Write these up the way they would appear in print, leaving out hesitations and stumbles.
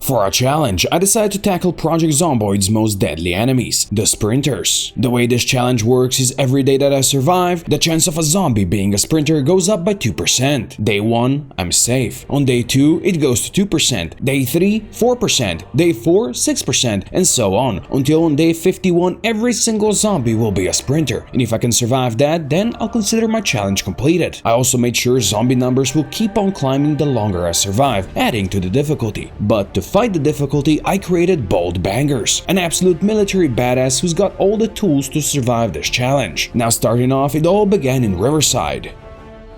For our challenge, I decided to tackle Project Zomboid's most deadly enemies, the sprinters. The way this challenge works is every day that I survive, the chance of a zombie being a sprinter goes up by 2%. Day 1, I'm safe. On day 2, it goes to 2%. Day 3, 4%. Day 4, 6%, and so on, until on day 51 every single zombie will be a sprinter. And if I can survive that, then I'll consider my challenge completed. I also made sure zombie numbers will keep on climbing the longer I survive, adding to the difficulty. But to fight the difficulty, I created Bold Bangers, an absolute military badass who's got all the tools to survive this challenge. Now starting off, it all began in Riverside.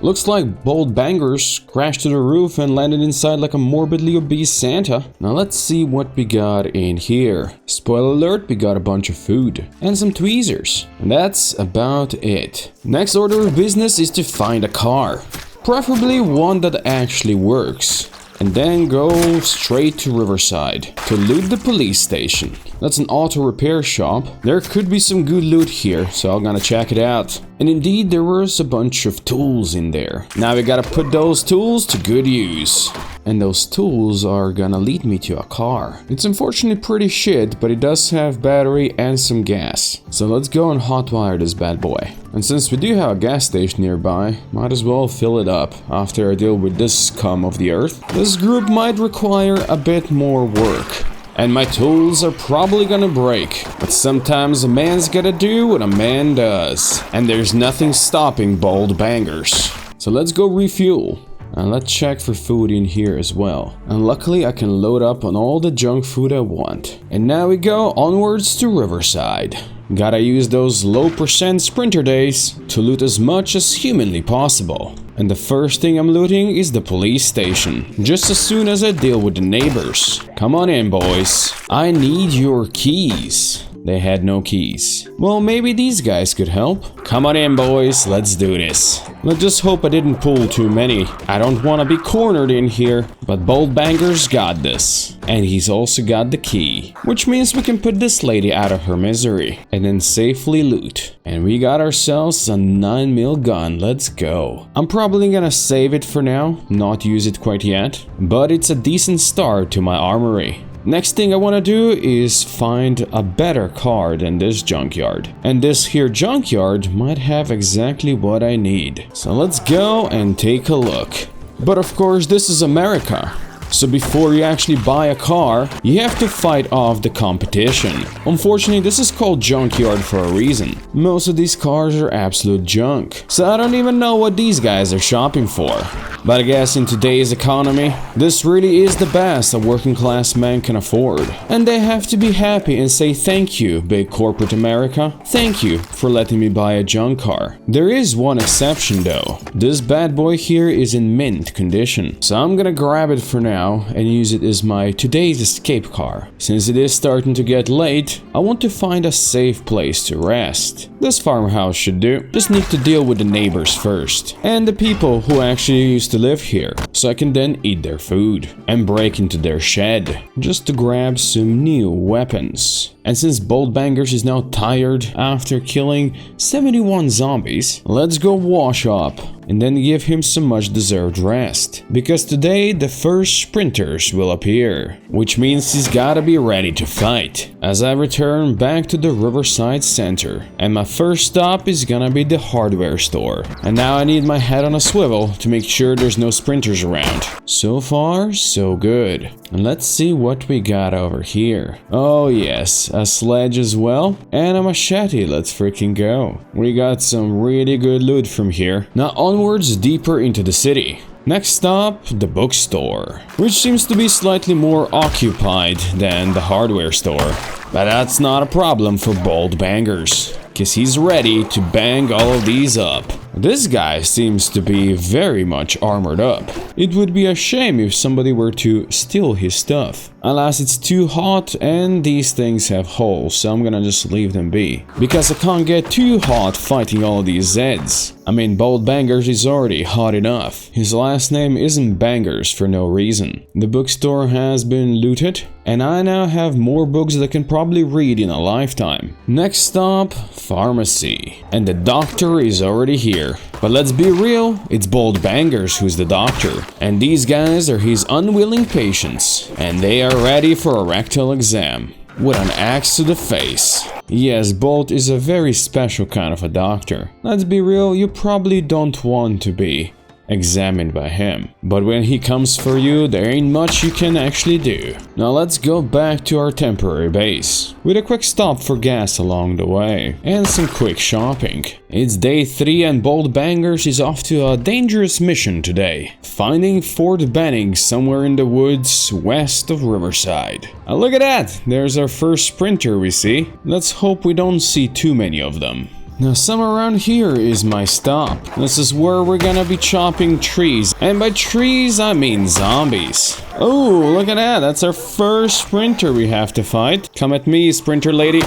Looks like Bold Bangers crashed to the roof and landed inside like a morbidly obese Santa. Now let's see what we got in here. Spoiler alert, we got a bunch of food and some tweezers. And that's about it. Next order of business is to find a car. Preferably one that actually works. And then go straight to Riverside to loot the police station. That's an auto repair shop. There could be some good loot here, so I'm gonna check it out. And indeed, there was a bunch of tools in there. Now we gotta put those tools to good use. And those tools are gonna lead me to a car. It's unfortunately pretty shit, but it does have battery and some gas. So let's go and hotwire this bad boy. And since we do have a gas station nearby, might as well fill it up after I deal with this scum of the earth. This group might require a bit more work. And my tools are probably gonna break. But sometimes a man's gotta do what a man does. And there's nothing stopping Bold Bangers. So let's go refuel. And let's check for food in here as well. And luckily I can load up on all the junk food I want. And now we go onwards to Riverside. Gotta use those low percent sprinter days to loot as much as humanly possible. And the first thing I'm looting is the police station, just as soon as I deal with the neighbors. Come on in, boys. I need your keys. They had no keys. Well, maybe these guys could help. Come on in, boys. Let's do this. Let's just hope I didn't pull too many. I don't want to be cornered in here, but Bold Bangers got this. And he's also got the key, which means we can put this lady out of her misery and then safely loot. And we got ourselves a 9mm gun. Let's go. I'm probably gonna save it for now, not use it quite yet, but it's a decent start to my armory. Next thing I want to do is find a better car than this junkyard. And this here junkyard might have exactly what I need. So let's go and take a look. But of course, this is America. So before you actually buy a car, you have to fight off the competition. Unfortunately, this is called junkyard for a reason. Most of these cars are absolute junk. So I don't even know what these guys are shopping for. But I guess in today's economy, this really is the best a working class man can afford. And they have to be happy and say thank you, big corporate America. Thank you for letting me buy a junk car. There is one exception though. This bad boy here is in mint condition. So I'm gonna grab it for now and use it as my today's escape car. Since it is starting to get late, I want to find a safe place to rest. This farmhouse should do. Just need to deal with the neighbors first and the people who actually used to live here, so I can then eat their food and break into their shed just to grab some new weapons. And since Bold Bangers is now tired after killing 71 zombies, let's go wash up and then give him some much deserved rest. Because today the first sprinters will appear, which means he's gotta be ready to fight. As I return back to the Riverside Center, and my first stop is gonna be the hardware store. And now I need my head on a swivel to make sure there's no sprinters around. So far, so good. And let's see what we got over here. Oh yes, a sledge as well, and a machete. Let's freaking go. We got some really good loot from here. Now onwards deeper into the city. Next stop, the bookstore, which seems to be slightly more occupied than the hardware store. But that's not a problem for Bold Bangers, because he's ready to bang all of these up. This guy seems to be very much armored up. It would be a shame if somebody were to steal his stuff. Alas, it's too hot and these things have holes, so I'm gonna just leave them be. Because I can't get too hot fighting all these Zeds. I mean, Bold Bangers is already hot enough. His last name isn't Bangers for no reason. The bookstore has been looted, and I now have more books that I can probably read in a lifetime. Next stop, pharmacy. And the doctor is already here. But let's be real, it's Bold Bangers who's the doctor. And these guys are his unwilling patients. And they are ready for a rectal exam. With an axe to the face. Yes, Bolt is a very special kind of a doctor. Let's be real, you probably don't want to be examined by him. But when he comes for you, there ain't much you can actually do. Now let's go back to our temporary base, with a quick stop for gas along the way, and some quick shopping. It's day 3 and Bold Bangers is off to a dangerous mission today, finding Fort Benning somewhere in the woods west of Riverside. Look at that, there's our first sprinter we see. Let's hope we don't see too many of them. Now somewhere around here is my stop. This is where we're gonna be chopping trees. And by trees, I mean zombies. Oh, look at that. That's our first sprinter we have to fight. Come at me, sprinter lady.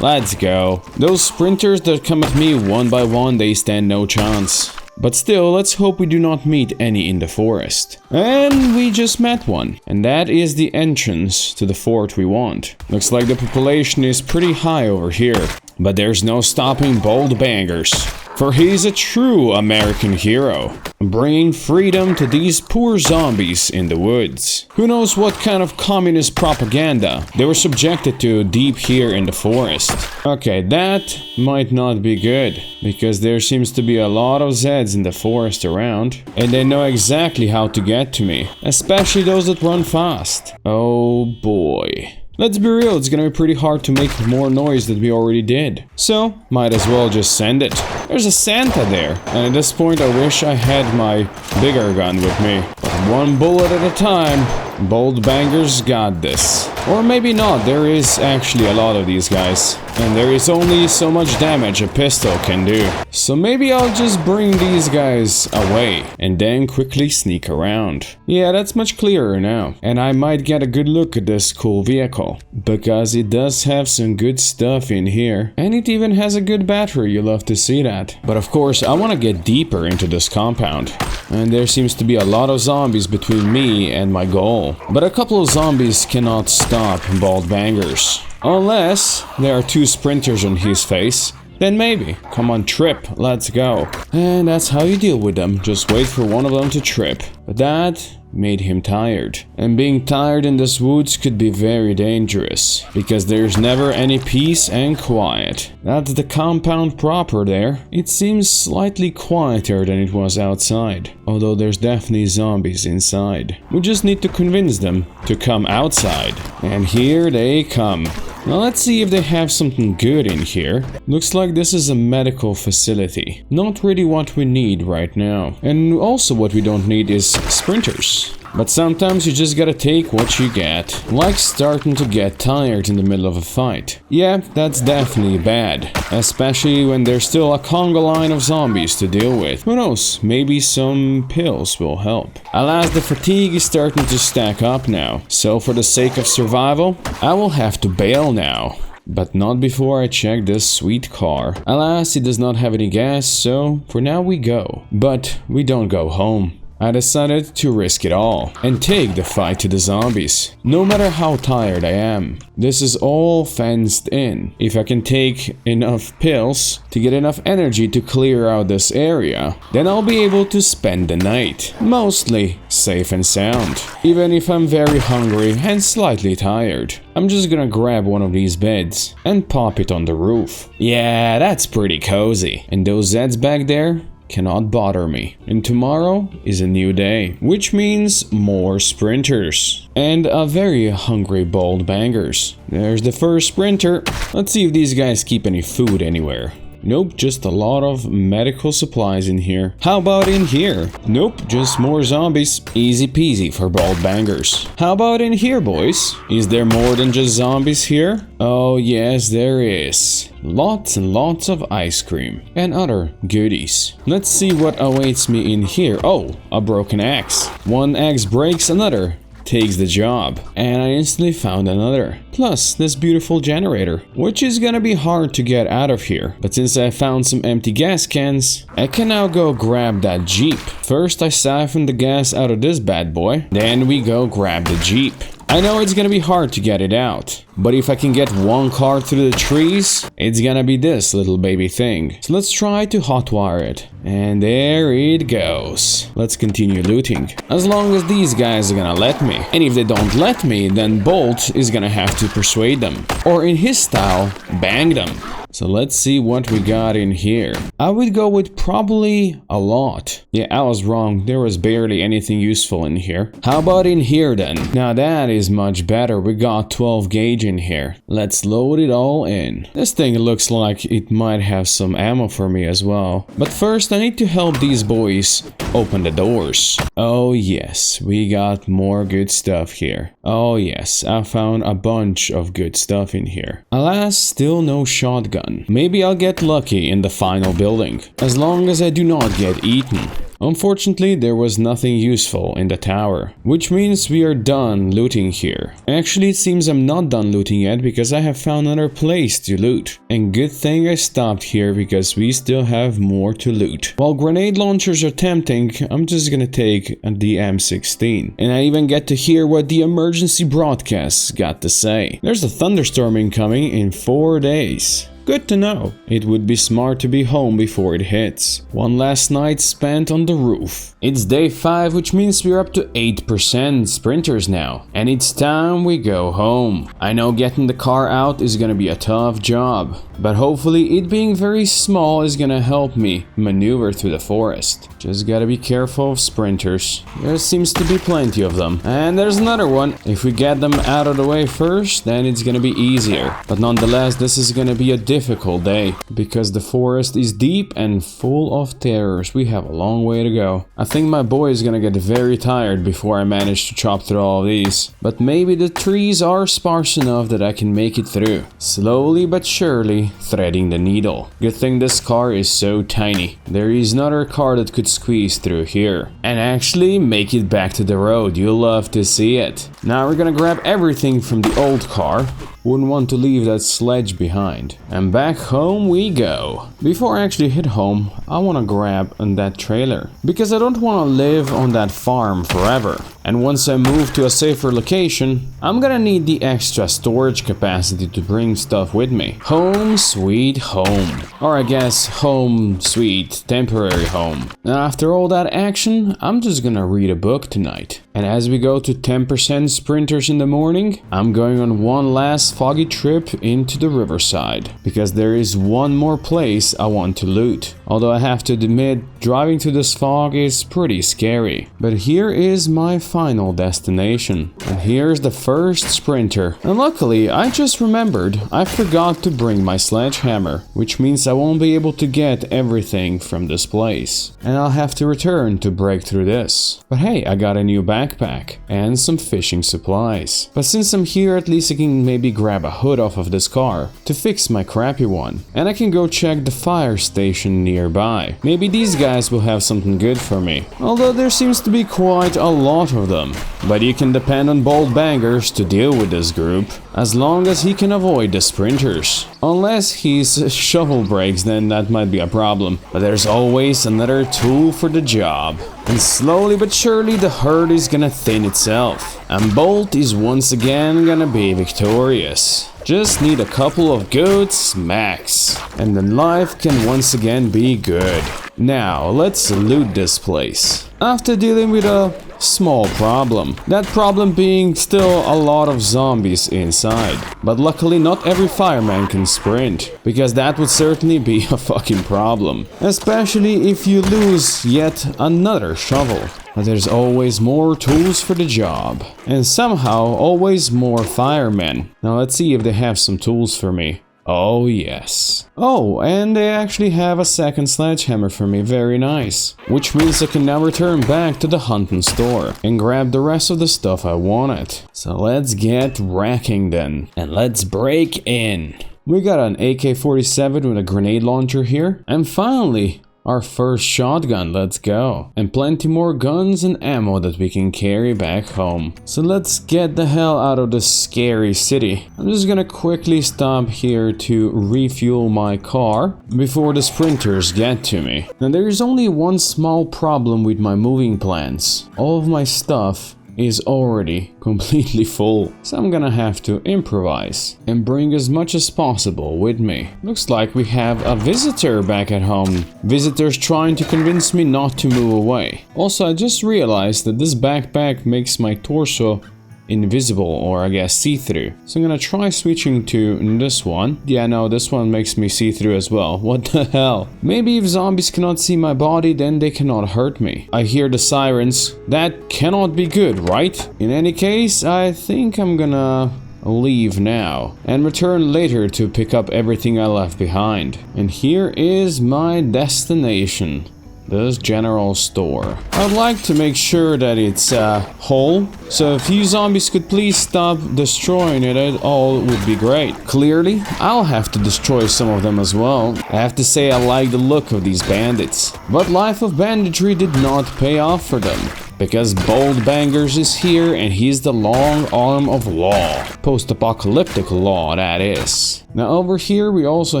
Let's go. Those sprinters that come at me one by one, they stand no chance. But still, let's hope we do not meet any in the forest. And we just met one. And that is the entrance to the fort we want. Looks like the population is pretty high over here. But there's no stopping Bold Bangers. For he's a true American hero, bringing freedom to these poor zombies in the woods. Who knows what kind of communist propaganda they were subjected to deep here in the forest. Okay, that might not be good, because there seems to be a lot of Zeds in the forest around, and they know exactly how to get to me, especially those that run fast. Oh boy. Let's be real, it's gonna be pretty hard to make more noise than we already did. So, might as well just send it. There's a Santa there, and at this point I wish I had my bigger gun with me. But one bullet at a time, Bold Bangers got this. Or maybe not, there is actually a lot of these guys. And there is only so much damage a pistol can do. So maybe I'll just bring these guys away and then quickly sneak around. Yeah, that's much clearer now. And I might get a good look at this cool vehicle, because it does have some good stuff in here. And it even has a good battery, you love to see that. But of course, I want to get deeper into this compound. And there seems to be a lot of zombies between me and my goal. But a couple of zombies cannot stop Bold Bangers. Unless there are 2 sprinters on his face, then maybe. Come on, trip, let's go. And that's how you deal with them, just wait for one of them to trip. But that made him tired. And being tired in this woods could be very dangerous, because there's never any peace and quiet. That's the compound proper there. It seems slightly quieter than it was outside, although there's definitely zombies inside. We just need to convince them to come outside. And here they come. Now let's see if they have something good in here. Looks like this is a medical facility. Not really what we need right now. And also what we don't need is sprinters. But sometimes you just gotta take what you get. Like starting to get tired in the middle of a fight. Yeah, that's definitely bad. Especially when there's still a conga line of zombies to deal with. Who knows, maybe some pills will help. Alas, the fatigue is starting to stack up now. So for the sake of survival, I will have to bail now. But not before I check this sweet car. Alas, it does not have any gas, so for now we go. But we don't go home. I decided to risk it all and take the fight to the zombies, no matter how tired I am. This is all fenced in. If I can take enough pills to get enough energy to clear out this area, then I'll be able to spend the night, mostly safe and sound. Even if I'm very hungry and slightly tired, I'm just gonna grab one of these beds and pop it on the roof. Yeah, that's pretty cozy. And those Zeds back there cannot bother me. And tomorrow is a new day, which means more sprinters. And a very hungry Bold Bangers. There's the first sprinter. Let's see if these guys keep any food anywhere. Nope, just a lot of medical supplies in here. How about in here? Nope, just more zombies. Easy peasy for Bold Bangers. How about in here, boys? Is there more than just zombies here? Oh yes, there is. Lots and lots of ice cream and other goodies. Let's see what awaits me in here. Oh, a broken axe. One axe breaks, another takes the job, and I instantly found another. Plus this beautiful generator, which is gonna be hard to get out of here. But since I found some empty gas cans, I can now go grab that Jeep. First I siphon the gas out of this bad boy, then we go grab the Jeep. I know it's gonna be hard to get it out, but if I can get one car through the trees, it's gonna be this little baby thing. So let's try to hotwire it. And there it goes. Let's continue looting. As long as these guys are gonna let me. And if they don't let me, then Bolt is gonna have to persuade them. Or in his style, bang them. So let's see what we got in here. I would go with probably a lot. Yeah, I was wrong. There was barely anything useful in here. How about in here then? Now that is much better. We got 12 gauge in here. Let's load it all in. This thing looks like it might have some ammo for me as well. But first I need to help these boys open the doors. Oh yes, we got more good stuff here. Oh yes, I found a bunch of good stuff in here. Alas, still no shotgun. Maybe I'll get lucky in the final building, as long as I do not get eaten. Unfortunately, there was nothing useful in the tower, which means we are done looting here. Actually, it seems I'm not done looting yet because I have found another place to loot. And good thing I stopped here because we still have more to loot. While grenade launchers are tempting, I'm just gonna take the M16. And I even get to hear what the emergency broadcasts got to say. There's a thunderstorm incoming in 4 days. Good to know. It would be smart to be home before it hits. One last night spent on the roof. It's day 5, which means we're up to 8% sprinters now. And it's time we go home. I know getting the car out is gonna be a tough job, but hopefully it being very small is gonna help me maneuver through the forest. Just gotta be careful of sprinters. There seems to be plenty of them. And there's another one. If we get them out of the way first, then it's gonna be easier. But nonetheless, this is gonna be a difficult day because the forest is deep and full of terrors. We have a long way to go. I think my boy is gonna get very tired before I manage to chop through all of these. But maybe the trees are sparse enough that I can make it through. Slowly but surely, threading the needle. Good thing this car is so tiny. There is another car that could squeeze through here and actually make it back to the road. You'll love to see it. Now we're gonna grab everything from the old car. Wouldn't want to leave that sledge behind. And back home we go. Before I actually hit home, I want to grab on that trailer. Because I don't want to live on that farm forever. And once I move to a safer location, I'm gonna need the extra storage capacity to bring stuff with me. Home sweet home. Or I guess home sweet temporary home. Now after all that action, I'm just gonna read a book tonight. And as we go to 10% sprinters in the morning, I'm going on one last foggy trip into the riverside. Because there is one more place I want to loot. Although I have to admit, driving through this fog is pretty scary. But here is my final destination. And here's the first sprinter. And luckily, I just remembered I forgot to bring my sledgehammer, which means I won't be able to get everything from this place. And I'll have to return to break through this. But hey, I got a new backpack and some fishing supplies. But since I'm here, at least I can maybe grab a hood off of this car to fix my crappy one. And I can go check the fire station nearby. Maybe these guys will have something good for me. Although there seems to be quite a lot of them. But you can depend on Bolt Bangers to deal with this group, as long as he can avoid the sprinters. Unless he's shovel breaks, then that might be a problem. But there's always another tool for the job. And slowly but surely the herd is gonna thin itself. And Bolt is once again gonna be victorious. Just need a couple of good smacks. And then life can once again be good. Now, let's loot this place. After dealing with a small problem. That problem being still a lot of zombies inside. But luckily not every fireman can sprint, because that would certainly be a fucking problem. Especially if you lose yet another shovel. But there's always more tools for the job. And somehow always more firemen. Now let's see if they have some tools for me. Oh yes. Oh, and they actually have a second sledgehammer for me, very nice. Which means I can now return back to the hunting store and grab the rest of the stuff I wanted. So let's get racking then. And let's break in. We got an AK-47 with a grenade launcher here. And finally, our first shotgun, let's go. And plenty more guns and ammo that we can carry back home. So let's get the hell out of this scary city. I'm just gonna quickly stop here to refuel my car before the sprinters get to me. Now there is only one small problem with my moving plans. All of my stuff is already completely full, so I'm gonna have to improvise and bring as much as possible with me. Looks like we have a visitor back at home. Visitors trying to convince me not to move away. Also, I just realized that this backpack makes my torso invisible, or I guess see-through. So I'm gonna try switching to this one. Yeah, no, this one makes me see-through as well. What the hell? Maybe if zombies cannot see my body, then they cannot hurt me. I hear the sirens. That cannot be good, right? In any case, I think I'm gonna leave now and return later to pick up everything I left behind. And here is my destination. This general store. I'd like to make sure that it's whole, so if you zombies could please stop destroying it, it all would be great. Clearly, I'll have to destroy some of them as well. I have to say I like the look of these bandits. But Life of Banditry did not pay off for them, because Bold Bangers is here and he's the long arm of law. Post-apocalyptic law, that is. Now over here we also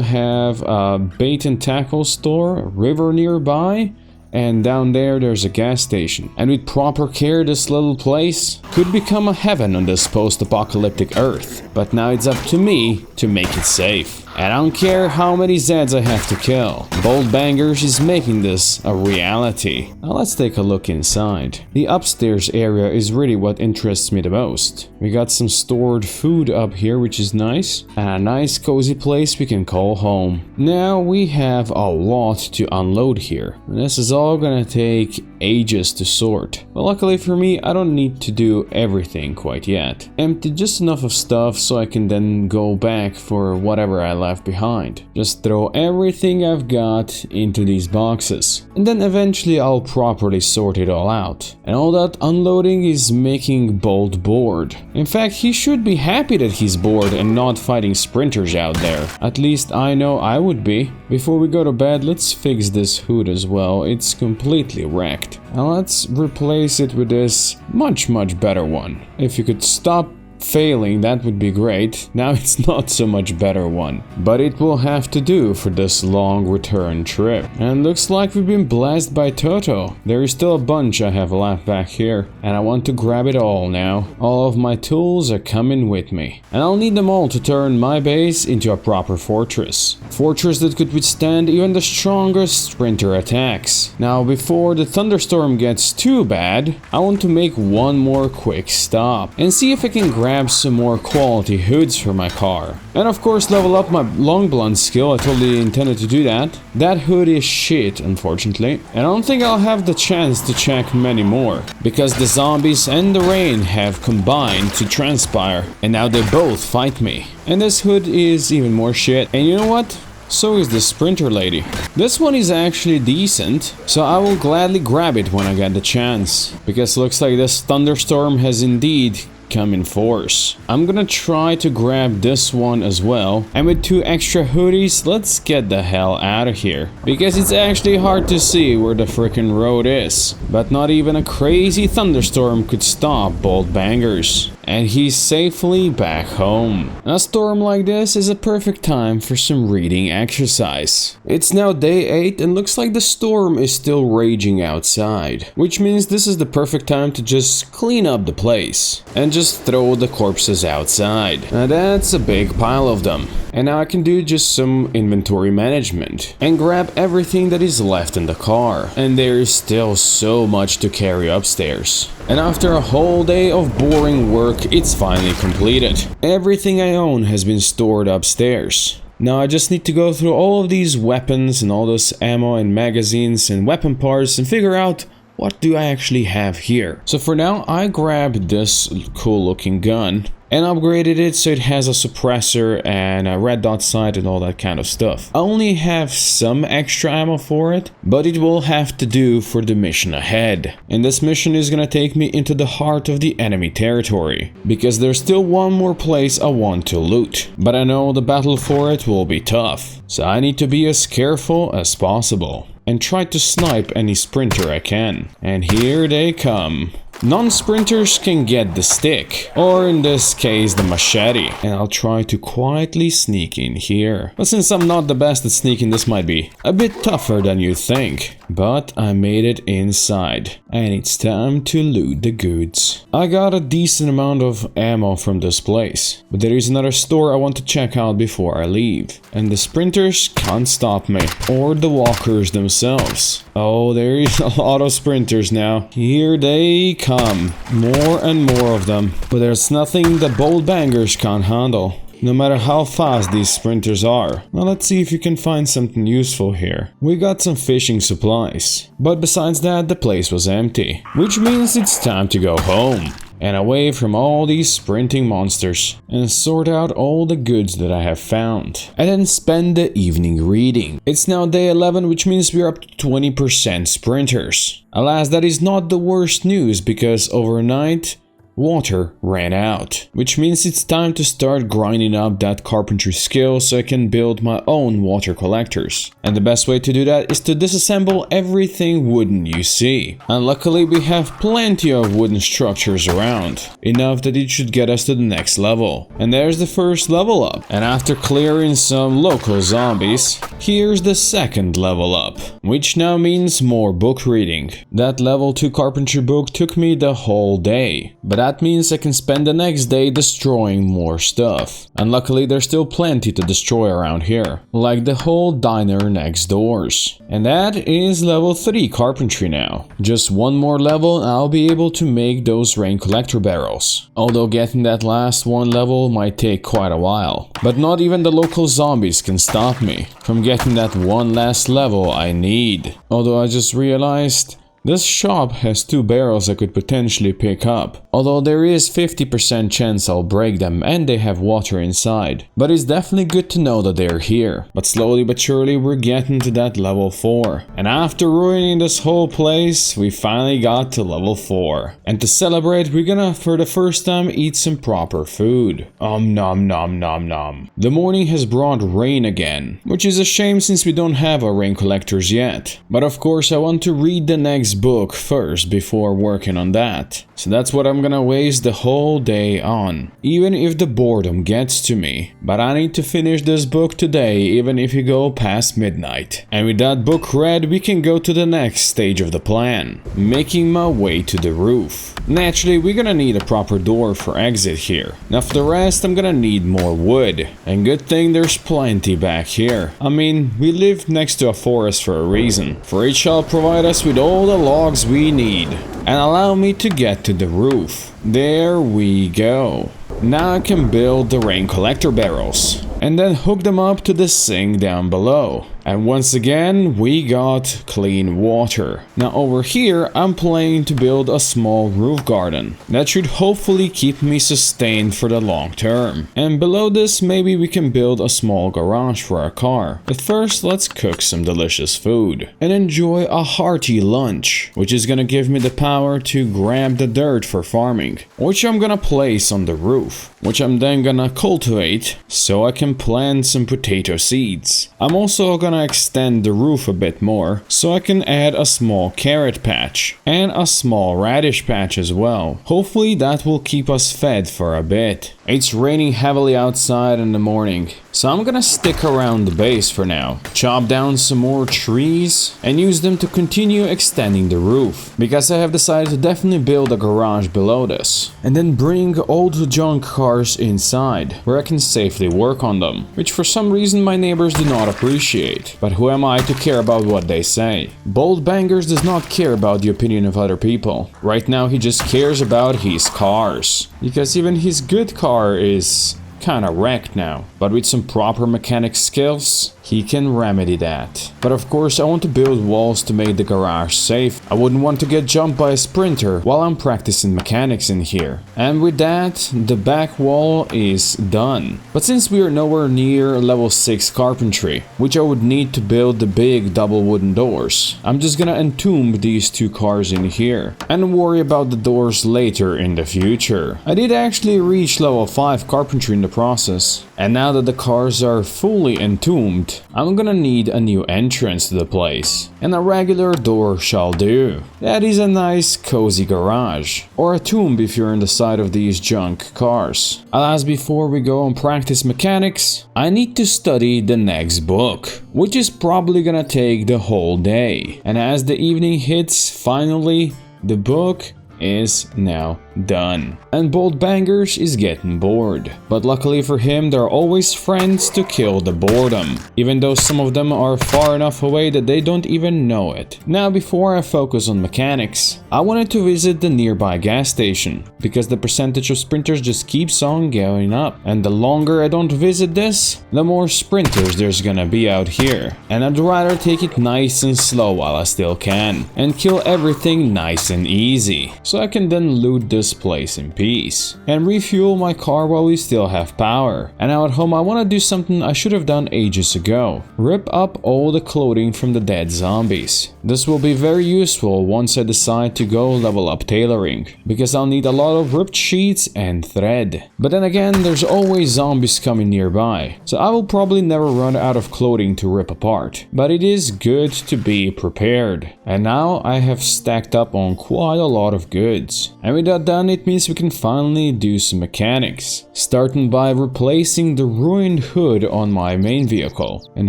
have a bait and tackle store, a river nearby, and down there there's a gas station. And with proper care, this little place could become a heaven on this post-apocalyptic Earth. But now it's up to me to make it safe. And I don't care how many Zeds I have to kill. Bold Bangers is making this a reality. Now let's take a look inside. The upstairs area is really what interests me the most. We got some stored food up here, which is nice. And a nice cozy place we can call home. Now we have a lot to unload here. And this is all gonna take ages to sort. But luckily for me, I don't need to do everything quite yet. Empty just enough of stuff so I can then go back for whatever I left behind. Just throw everything I've got into these boxes. And then eventually I'll properly sort it all out. And all that unloading is making Bold bored. In fact, he should be happy that he's bored and not fighting sprinters out there. At least I know I would be. Before we go to bed, let's fix this hood as well. It's completely wrecked. Now let's replace it with this much better one. If you could stop failing, that would be great. Now it's not so much better one, but it will have to do for this long return trip. And looks like we've been blessed by Toto. There is still a bunch I have left back here, and I want to grab it all now. All of my tools are coming with me, and I'll need them all to turn my base into a proper fortress. Fortress that could withstand even the strongest sprinter attacks. Now before the thunderstorm gets too bad, I want to make one more quick stop and see if I can grab some more quality hoods for my car. And of course level up my long blunt skill. I totally intended to do that. That hood is shit, unfortunately. And I don't think I'll have the chance to check many more, because the zombies and the rain have combined to transpire, and now they both fight me. And this hood is even more shit. And you know what? So is the sprinter lady. This one is actually decent, so I will gladly grab it when I get the chance, because looks like this thunderstorm has indeed come in force. I'm gonna try to grab this one as well, and with 2 extra hoodies, let's get the hell out of here, because it's actually hard to see where the frickin' road is. But not even a crazy thunderstorm could stop Bold Bangers, and he's safely back home. A storm like this is a perfect time for some reading exercise. It's now day 8 and looks like the storm is still raging outside, which means this is the perfect time to just clean up the place and just throw the corpses outside. Now that's a big pile of them. And now I can do just some inventory management and grab everything that is left in the car. And there is still so much to carry upstairs. And after a whole day of boring work, it's finally completed. Everything I own has been stored upstairs. Now I just need to go through all of these weapons and all this ammo and magazines and weapon parts and figure out what do I actually have here. So for now, I grabbed this cool looking gun and upgraded it so it has a suppressor and a red dot sight and all that kind of stuff. I only have some extra ammo for it, but it will have to do for the mission ahead. And this mission is gonna take me into the heart of the enemy territory, because there's still one more place I want to loot. But I know the battle for it will be tough, so I need to be as careful as possible and try to snipe any sprinter I can. And here they come. Non-sprinters can get the stick, or in this case the machete, and I'll try to quietly sneak in here. But since I'm not the best at sneaking, this might be a bit tougher than you think. but I made it inside, and it's time to loot the goods. I got a decent amount of ammo from this place, but there is another store I want to check out before I leave. And the sprinters can't stop me, or the walkers themselves. Oh, there is a lot of sprinters now. Here they come. More and more of them. But there's nothing that bold bangers can't handle, no matter how fast these sprinters are. Well, let's see if you can find something useful here. We got some fishing supplies, but besides that, the place was empty, which means it's time to go home and away from all these sprinting monsters and sort out all the goods that I have found, and then spend the evening reading. It's now day 11, which means we're up to 20% sprinters. Alas, that is not the worst news, because overnight water ran out, which means it's time to start grinding up that carpentry skill so I can build my own water collectors. And the best way to do that is to disassemble everything wooden you see. And luckily we have plenty of wooden structures around, enough that it should get us to the next level. And there's the first level up. And after clearing some local zombies, here's the second level up, which now means more book reading. That level 2 carpentry book took me the whole day, but that means I can spend the next day destroying more stuff. And luckily there's still plenty to destroy around here, like the whole diner next doors. And that is level 3 carpentry now. Just one more level and I'll be able to make those rain collector barrels. Although getting that last one level might take quite a while. But not even the local zombies can stop me from getting that one last level I need. Although I just realized this shop has 2 barrels I could potentially pick up, although there is 50% chance I'll break them and they have water inside. But it's definitely good to know that they're here. But slowly but surely we're getting to that level 4. And after ruining this whole place, we finally got to level 4. And to celebrate, we're gonna for the first time eat some proper food. Nom nom nom nom. The morning has brought rain again, which is a shame since we don't have our rain collectors yet. But of course I want to read the next book first before working on that. So that's what I'm gonna waste the whole day on, even if the boredom gets to me. But I need to finish this book today, even if you go past midnight. And with that book read, we can go to the next stage of the plan, making my way to the roof. Naturally, we're gonna need a proper door for exit here. Now for the rest, I'm gonna need more wood. And good thing there's plenty back here. I mean, we live next to a forest for a reason, for it shall provide us with all the logs we need. And allow me to get to the roof. There we go. Now I can build the rain collector barrels and then hook them up to the sink down below. And once again, we got clean water. Now over here, I'm planning to build a small roof garden. That should hopefully keep me sustained for the long term. And below this, maybe we can build a small garage for our car. But first, let's cook some delicious food and enjoy a hearty lunch, which is gonna give me the power to grab the dirt for farming, which I'm gonna place on the roof, which I'm then gonna cultivate so I can plant some potato seeds. I'm also gonna extend the roof a bit more so I can add a small carrot patch and a small radish patch as well. Hopefully that will keep us fed for a bit. It's raining heavily outside in the morning, so I'm gonna stick around the base for now, chop down some more trees and use them to continue extending the roof, because I have decided to definitely build a garage below this and then bring old junk cars inside where I can safely work on them, which for some reason my neighbors do not appreciate. But who am I to care about what they say? Bold Bangers does not care about the opinion of other people. Right now he just cares about his cars, because even his good car is kinda wrecked now, but with some proper mechanic skills, he can remedy that. But of course I want to build walls to make the garage safe. I wouldn't want to get jumped by a sprinter while I'm practicing mechanics in here. And with that, the back wall is done. But since we are nowhere near level 6 carpentry, which I would need to build the big double wooden doors, I'm just gonna entomb these 2 cars in here and worry about the doors later in the future. I did actually reach level 5 carpentry in the process. And now that the cars are fully entombed, I'm gonna need a new entrance to the place. And a regular door shall do. That is a nice cozy garage. Or a tomb if you're on the side of these junk cars. Alas, before we go and practice mechanics, I need to study the next book, which is probably gonna take the whole day. And as the evening hits, finally, the book is now done. And Bolt Bangers is getting bored. But luckily for him, there are always friends to kill the boredom, even though some of them are far enough away that they don't even know it. Now, before I focus on mechanics, I wanted to visit the nearby gas station, because the percentage of sprinters just keeps on going up. And the longer I don't visit this, the more sprinters there's gonna be out here. And I'd rather take it nice and slow while I still can, and kill everything nice and easy, so I can then loot this place in peace and refuel my car while we still have power. And now at home I want to do something I should have done ages ago: rip up all the clothing from the dead zombies. This will be very useful once I decide to go level up tailoring, because I'll need a lot of ripped sheets and thread. But then again, there's always zombies coming nearby, so I will probably never run out of clothing to rip apart. But it is good to be prepared. And now I have stacked up on quite a lot of goods. And with that done, it means we can finally do some mechanics, starting by replacing the ruined hood on my main vehicle and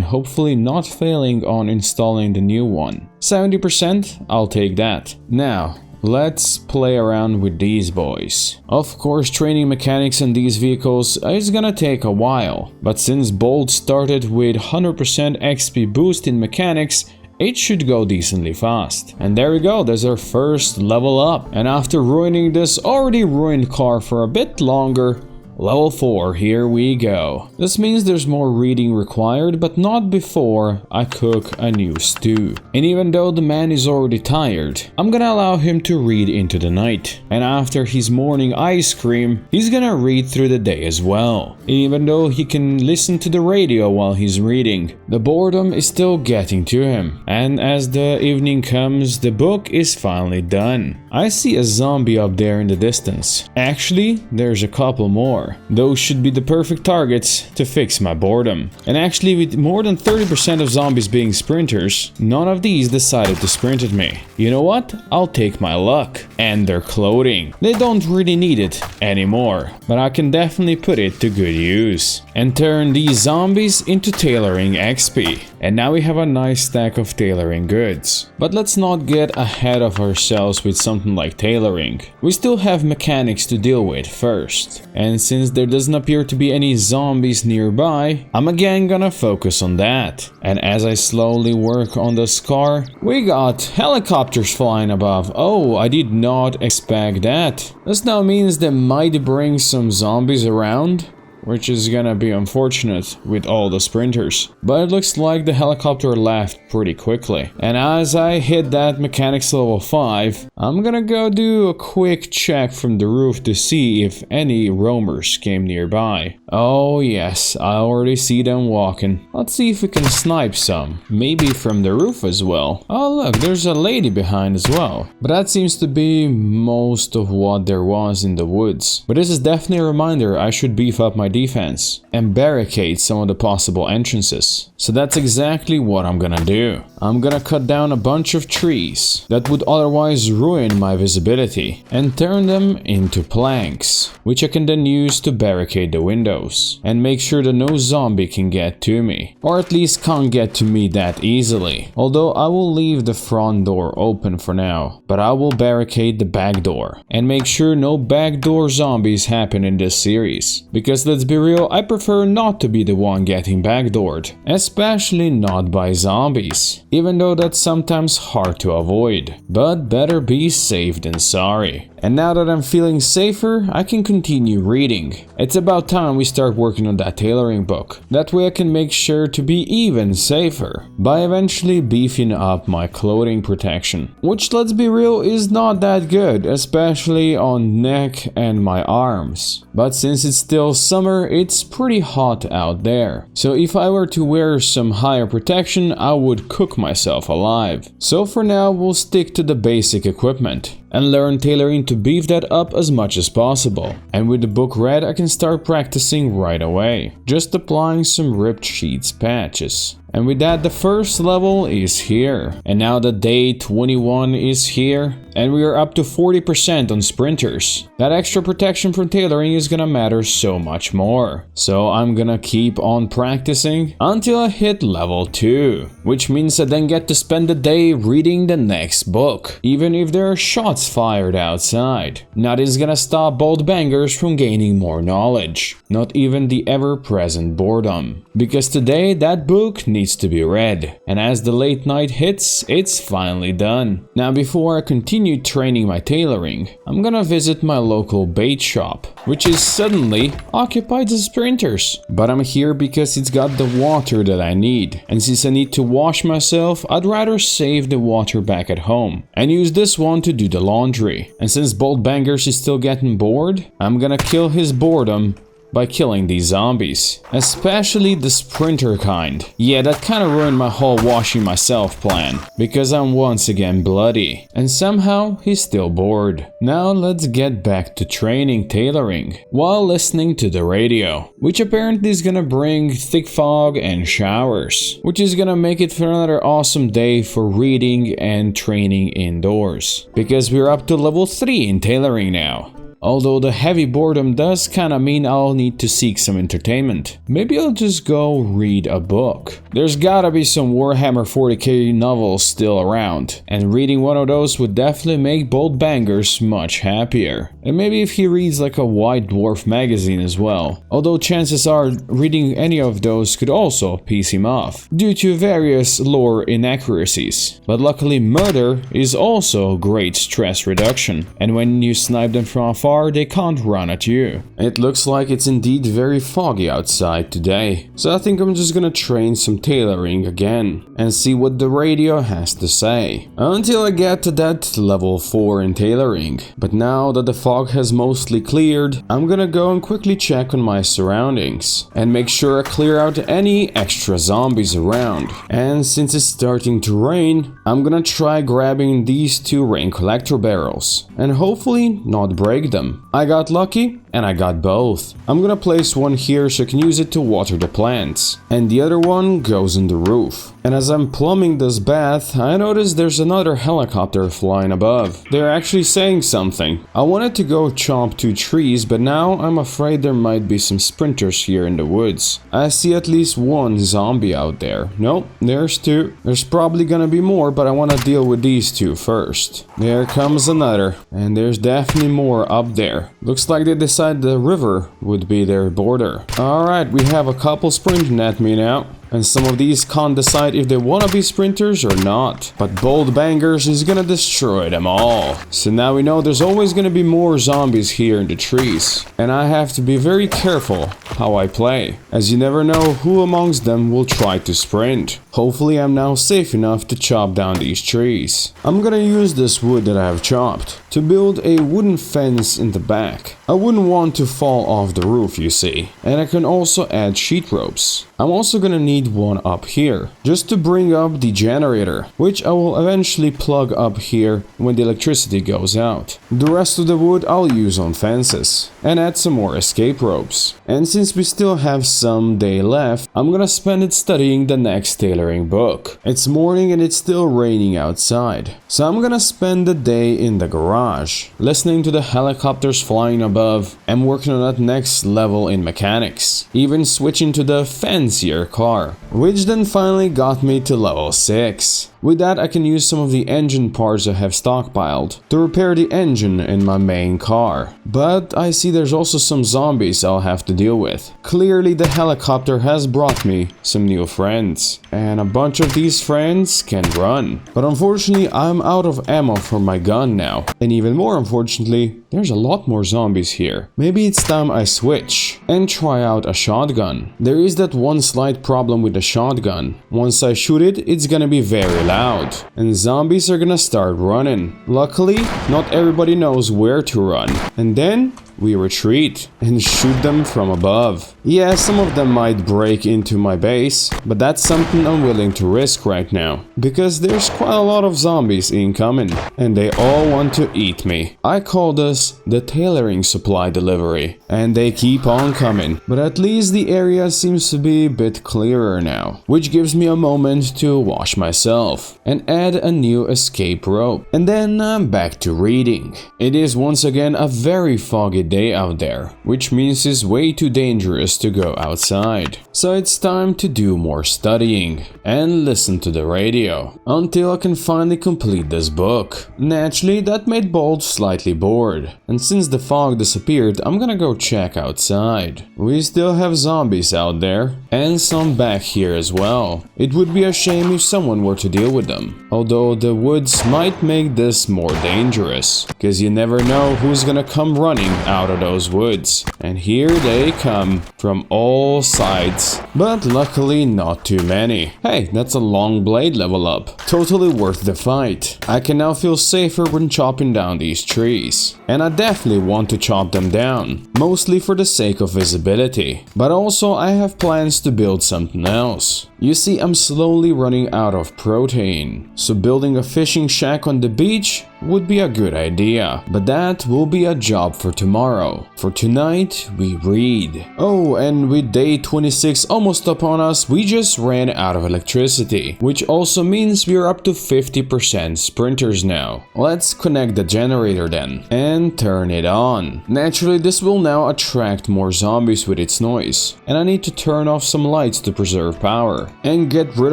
hopefully not failing on installing the new one. 70%, I'll take that. Now, let's play around with these boys. Of course, training mechanics on these vehicles is gonna take a while, but since Bolt started with 100% XP boost in mechanics, it should go decently fast. And there we go, there's our first level up. And after ruining this already ruined car for a bit longer, level 4, here we go. This means there's more reading required, but not before I cook a new stew. And even though the man is already tired, I'm gonna allow him to read into the night. And after his morning ice cream, he's gonna read through the day as well. Even though he can listen to the radio while he's reading, the boredom is still getting to him. And as the evening comes, the book is finally done. I see a zombie up there in the distance. Actually, there's a couple more. Those should be the perfect targets to fix my boredom. And actually, with more than 30% of zombies being sprinters, none of these decided to sprint at me. You know what? I'll take my luck. And their clothing. They don't really need it anymore, but I can definitely put it to good use. And turn these zombies into tailoring XP. And now we have a nice stack of tailoring goods. But let's not get ahead of ourselves with something like tailoring. We still have mechanics to deal with first. And since there doesn't appear to be any zombies nearby, I'm again gonna focus on that. And as I slowly work on this car, we got helicopters flying above. Oh, I did not expect that. This now means they might bring some zombies around, which is gonna be unfortunate with all the sprinters. But it looks like the helicopter left pretty quickly. And as I hit that mechanics level 5, I'm gonna go do a quick check from the roof to see if any roamers came nearby. Oh yes, I already see them walking. Let's see if we can snipe some. Maybe from the roof as well. Oh look, there's a lady behind as well. But that seems to be most of what there was in the woods. But this is definitely a reminder I should beef up my defense and barricade some of the possible entrances. So that's exactly what I'm gonna do. I'm gonna cut down a bunch of trees that would otherwise ruin my visibility and turn them into planks, which I can then use to barricade the windows and make sure that no zombie can get to me, or at least can't get to me that easily. Although I will leave the front door open for now, but I will barricade the back door and make sure no backdoor zombies happen in this series, because let's be real, I prefer not to be the one getting backdoored, especially not by zombies, even though that's sometimes hard to avoid. But better be safe than sorry. And now that I'm feeling safer, I can continue reading. It's about time we start working on that tailoring book. That way I can make sure to be even safer by eventually beefing up my clothing protection, which, let's be real, is not that good, especially on neck and my arms. But since it's still summer, it's pretty hot out there. So if I were to wear some higher protection, I would cook myself alive. So for now, we'll stick to the basic equipment. and learn tailoring to beef that up as much as possible. And with the book read, I can start practicing right away, just applying some ripped sheets patches. And with that, the first level is here. And now that day 21 is here, and we are up to 40% on sprinters. That extra protection from tailoring is gonna matter so much more. So I'm gonna keep on practicing until I hit level 2, which means I then get to spend the day reading the next book, even if there are shots fired outside. Nothing's gonna stop bold bangers from gaining more knowledge, not even the ever-present boredom. Because today that book needs to be read, and as the late night hits, it's finally done. Now before I continue training my tailoring, I'm gonna visit my local bait shop, which is suddenly occupied as sprinters. But I'm here because it's got the water that I need, and since I need to wash myself, I'd rather save the water back at home and use this one to do the laundry. And since Bold Bangers is still getting bored, I'm gonna kill his boredom by killing these zombies, especially the sprinter kind. Yeah, that kind of ruined my whole washing myself plan, because I'm once again bloody, and somehow he's still bored. Now let's get back to training tailoring while listening to the radio, which apparently is gonna bring thick fog and showers, which is gonna make it for another awesome day for reading and training indoors, because we're up to level 3 in tailoring now. Although the heavy boredom does kinda mean I'll need to seek some entertainment. Maybe I'll just go read a book. There's gotta be some Warhammer 40k novels still around, and reading one of those would definitely make Bold Bangers much happier. And maybe if he reads like a White Dwarf magazine as well. Although chances are reading any of those could also piss him off, due to various lore inaccuracies. But luckily murder is also great stress reduction, and when you snipe them from afar, they can't run at you. It looks like it's indeed very foggy outside today, so I think I'm just gonna train some tailoring again and see what the radio has to say until I get to that level 4 in tailoring. But now that the fog has mostly cleared, I'm gonna go and quickly check on my surroundings and make sure I clear out any extra zombies around. And since it's starting to rain, I'm gonna try grabbing these 2 rain collector barrels and hopefully not break them. I got lucky and I got both. I'm gonna place one here so I can use it to water the plants, and the other one goes on the roof. And as I'm plumbing this bath, I notice there's another helicopter flying above. They're actually saying something. I wanted to go chomp 2 trees, but now I'm afraid there might be some sprinters here in the woods. I see at least 1 zombie out there. Nope, there's 2. There's probably gonna be more, but I want to deal with these 2 first. There comes another, and there's definitely more up there. Looks like they decided the river would be their border. Alright, we have a couple sprinting at me now. And some of these can't decide if they wanna be sprinters or not. But Bold Bangers is gonna destroy them all. So now we know there's always gonna be more zombies here in the trees. And I have to be very careful how I play, as you never know who amongst them will try to sprint. Hopefully I'm now safe enough to chop down these trees. I'm gonna use this wood that I have chopped to build a wooden fence in the back. I wouldn't want to fall off the roof, you see. And I can also add sheet ropes. I'm also gonna need one up here, just to bring up the generator, which I will eventually plug up here when the electricity goes out. The rest of the wood I'll use on fences, and add some more escape ropes. And since we still have some day left, I'm gonna spend it studying the next tailoring book. It's morning and it's still raining outside, so I'm gonna spend the day in the garage, listening to the helicopters flying above and working on that next level in mechanics, even switching to the fancier car, which then finally got me to level 6. With that, I can use some of the engine parts I have stockpiled to repair the engine in my main car. But I see there's also some zombies I'll have to deal with. Clearly the helicopter has brought me some new friends, and a bunch of these friends can run. But unfortunately I'm out of ammo for my gun now, and even more unfortunately, there's a lot more zombies here. Maybe it's time I switch and try out a shotgun. There is that one slight problem with the shotgun. Once I shoot it, it's gonna be very loud, and zombies are gonna start running. Luckily, not everybody knows where to run, and then we retreat and shoot them from above. Yeah, some of them might break into my base, but that's something I'm willing to risk right now, because there's quite a lot of zombies incoming, and they all want to eat me. I call this the tailoring supply delivery, and they keep on coming, but at least the area seems to be a bit clearer now, which gives me a moment to wash myself and add a new escape rope. And then I'm back to reading. It is once again a very foggy day out there, which means it's way too dangerous to go outside. So it's time to do more studying and listen to the radio until I can finally complete this book. Naturally, that made Bolt slightly bored, and since the fog disappeared, I'm gonna go check outside. We still have zombies out there, and some back here as well. It would be a shame if someone were to deal with them, although the woods might make this more dangerous, cause you never know who's gonna come running out of those woods. And here they come from all sides, but luckily not too many. Hey, that's a long blade level up. Totally worth the fight. I can now feel safer when chopping down these trees, and I definitely want to chop them down, mostly for the sake of visibility, but also I have plans to build something else. You see, I'm slowly running out of protein, so building a fishing shack on the beach would be a good idea, but that will be a job for tomorrow. For tonight, we read. Oh, and with day 26 almost upon us, we just ran out of electricity, which also means we're up to 50% sprinters now. Let's connect the generator then, and turn it on. Naturally, this will now attract more zombies with its noise, and I need to turn off some lights to preserve power, and get rid